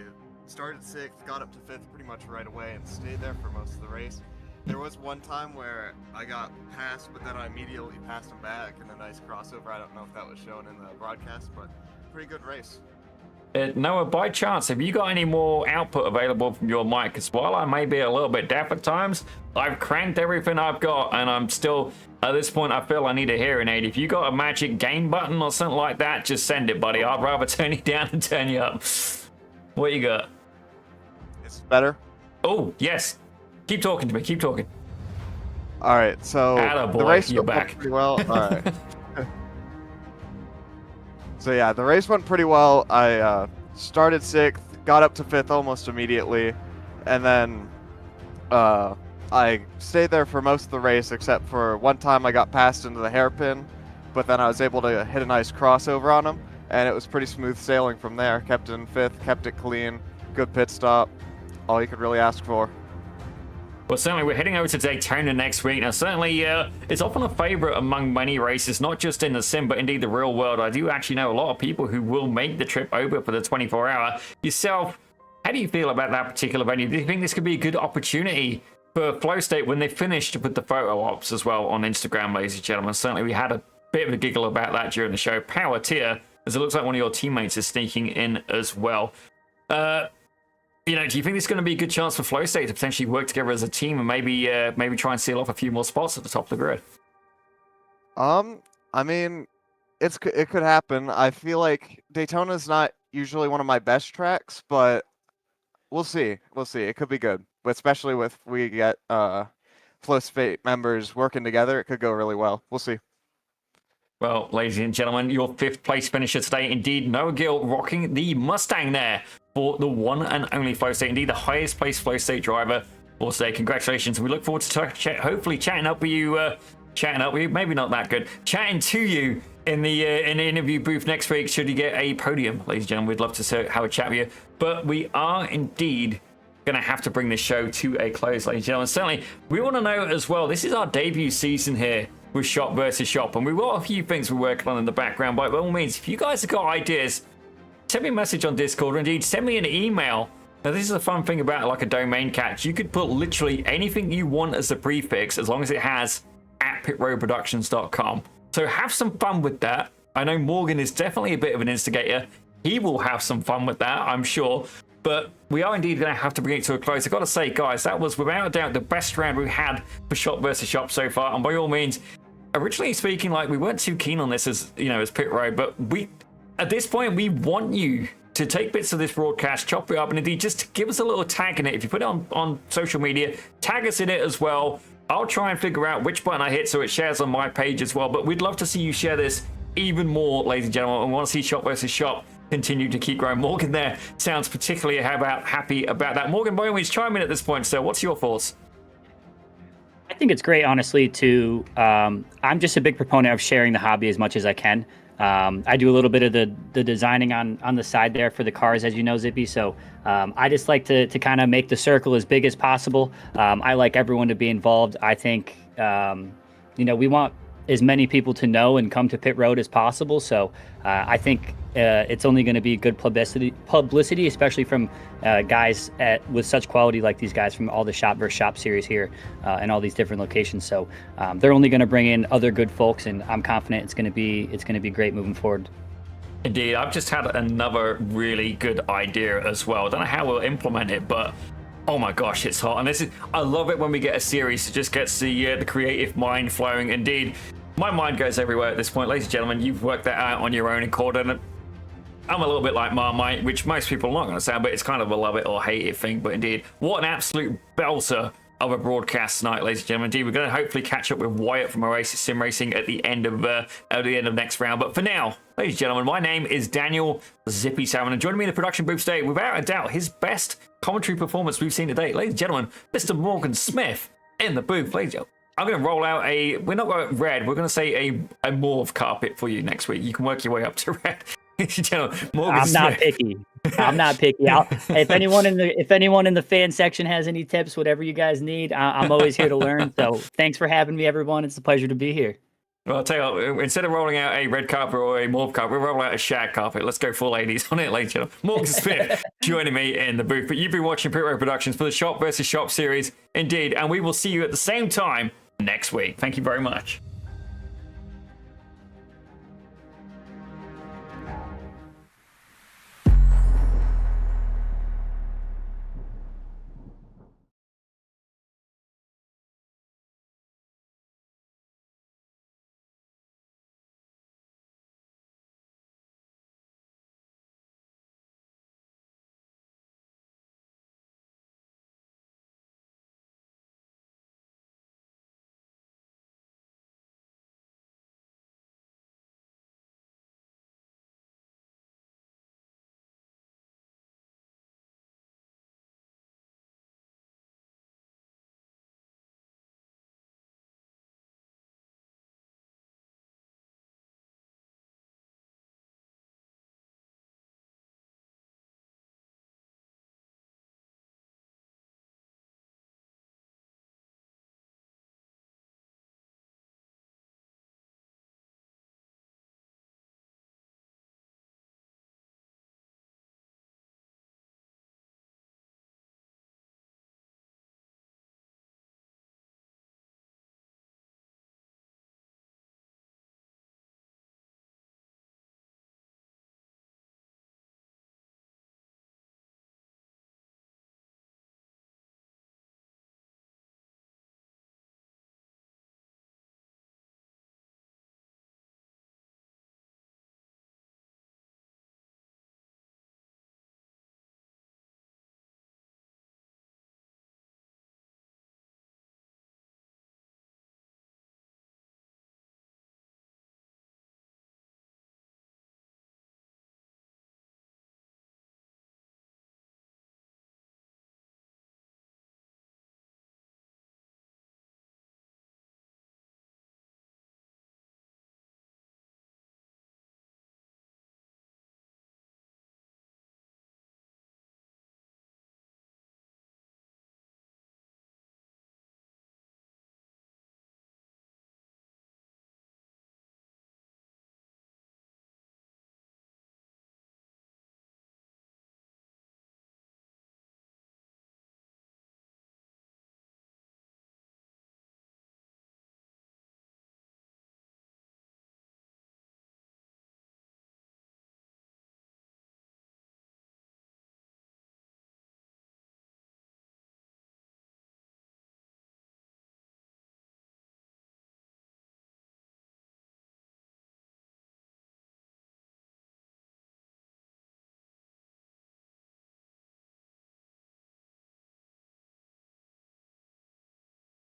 started 6th, got up to 5th pretty much right away, and stayed there for most of the race. There was one time where I got passed, but then I immediately passed him back in a nice crossover. I don't know if that was shown in the broadcast, but pretty good race. Noah, by chance, have you got any more output available from your mic? Because while I may be a little bit deaf at times, I've cranked everything I've got, and I'm still, at this point, I feel I need a hearing aid. If you got a magic gain button or something like that, just send it, buddy. I'd rather turn you down than turn you up. What you got? It's better. Oh, yes. Keep talking to me. Keep talking. All right, so Attaboy, the race you're went back. pretty well. All right. So yeah, the race went pretty well. I started 6th, got up to 5th almost immediately, and then I stayed there for most of the race, except for one time I got passed into the hairpin, but then I was able to hit a nice crossover on him, and it was pretty smooth sailing from there. Kept it in 5th, kept it clean, good pit stop, all you could really ask for. Well, certainly we're heading over to Daytona next week. Now, certainly it's often a favorite among many races, not just in the sim, but indeed the real world. I do actually know a lot of people who will make the trip over for the 24-hour. Yourself, how do you feel about that particular venue? Do you think this could be a good opportunity for Flow State when they finished with the photo ops as well on Instagram, ladies and gentlemen? Certainly we had a bit of a giggle about that during the show. Power tier, as it looks like one of your teammates is sneaking in as well. Do you think this is going to be a good chance for Flow State to potentially work together as a team and maybe try and seal off a few more spots at the top of the grid? I mean, it could happen. I feel like Daytona's not usually one of my best tracks, but we'll see. We'll see. It could be good, especially with we get Flow State members working together. It could go really well. We'll see. Well, ladies and gentlemen, your 5th place finisher today, indeed, Noah Gill rocking the Mustang there for the one and only Flow State. Indeed, the highest placed Flow State driver for today. Congratulations. We look forward to hopefully chatting up with you, maybe not that good, chatting to you in the interview booth next week should you get a podium. Ladies and gentlemen, we'd love to have a chat with you. But we are indeed going to have to bring this show to a close, ladies and gentlemen. Certainly, we want to know as well, this is our debut season here with Shop versus Shop, and we've got a few things we're working on in the background. By all means, if you guys have got ideas, send me a message on Discord, or indeed send me an email. Now, this is a fun thing about like a domain catch. You could put literally anything you want as a prefix, as long as it has @pitroadproductions.com. So have some fun with that. I know Morgan is definitely a bit of an instigator. He will have some fun with that, I'm sure. But we are indeed going to have to bring it to a close. I've got to say, guys, that was without a doubt the best round we had for shop versus shop so far. And by all means, originally speaking, like, we weren't too keen on this as, you know, as Pit Road, but we, at this point, we want you to take bits of this broadcast, chop it up, and indeed just give us a little tag in it. If you put it on social media, tag us in it as well. I'll try and figure out which button I hit so it shares on my page as well. But we'd love to see you share this even more, ladies and gentlemen. And want to see shop versus shop continue to keep growing. Morgan there sounds particularly happy about that. Morgan, by all means, chime in at this point. So what's your thoughts? I think it's great, honestly, to I'm just a big proponent of sharing the hobby as much as I can. I do a little bit of the designing on the side there for the cars, as you know, Zippy. So I just like to kind of make the circle as big as possible. I like everyone to be involved. I think, we want as many people to know and come to Pit Road as possible. So I think it's only going to be good publicity, especially from guys with such quality like these guys from all the Shop vs. Shop series here and all these different locations. So they're only going to bring in other good folks, and I'm confident it's going to be great moving forward. Indeed, I've just had another really good idea as well. I don't know how we'll implement it, but oh my gosh, it's hot. And I love it when we get a series that just gets the creative mind flowing. Indeed, my mind goes everywhere at this point. Ladies and gentlemen, you've worked that out on your own accord, and I'm a little bit like Marmite, which most people are not going to sound, but it's kind of a love it or hate it thing. But indeed, what an absolute belter of a broadcast tonight, ladies and gentlemen. Indeed, we're going to hopefully catch up with Wyatt from Oasis Sim Racing at the end of next round. But for now, ladies and gentlemen, my name is Daniel Zippy Salmon, and joining me in the production booth today, without a doubt, his best commentary performance we've seen today, ladies and gentlemen, Mr. Morgan Smith in the booth. Ladies and gentlemen, I'm going to roll out we're not going red, we're going to say a mauve carpet for you next week. You can work your way up to red. Morgan I'm Smith. not picky. I'm not picky. If anyone in the fan section has any tips, whatever you guys need, I'm always here to learn. So thanks for having me, everyone. It's a pleasure to be here. Well, I'll tell you, instead of rolling out a red carpet or a mauve carpet, we'll roll out a shag carpet. Let's go full ladies on it, ladies and gentlemen. Morgan Smith joining me in the booth. But you've been watching Pit Road Productions for the Shop vs. Shop series, indeed, and we will see you at the same time next week. Thank you very much.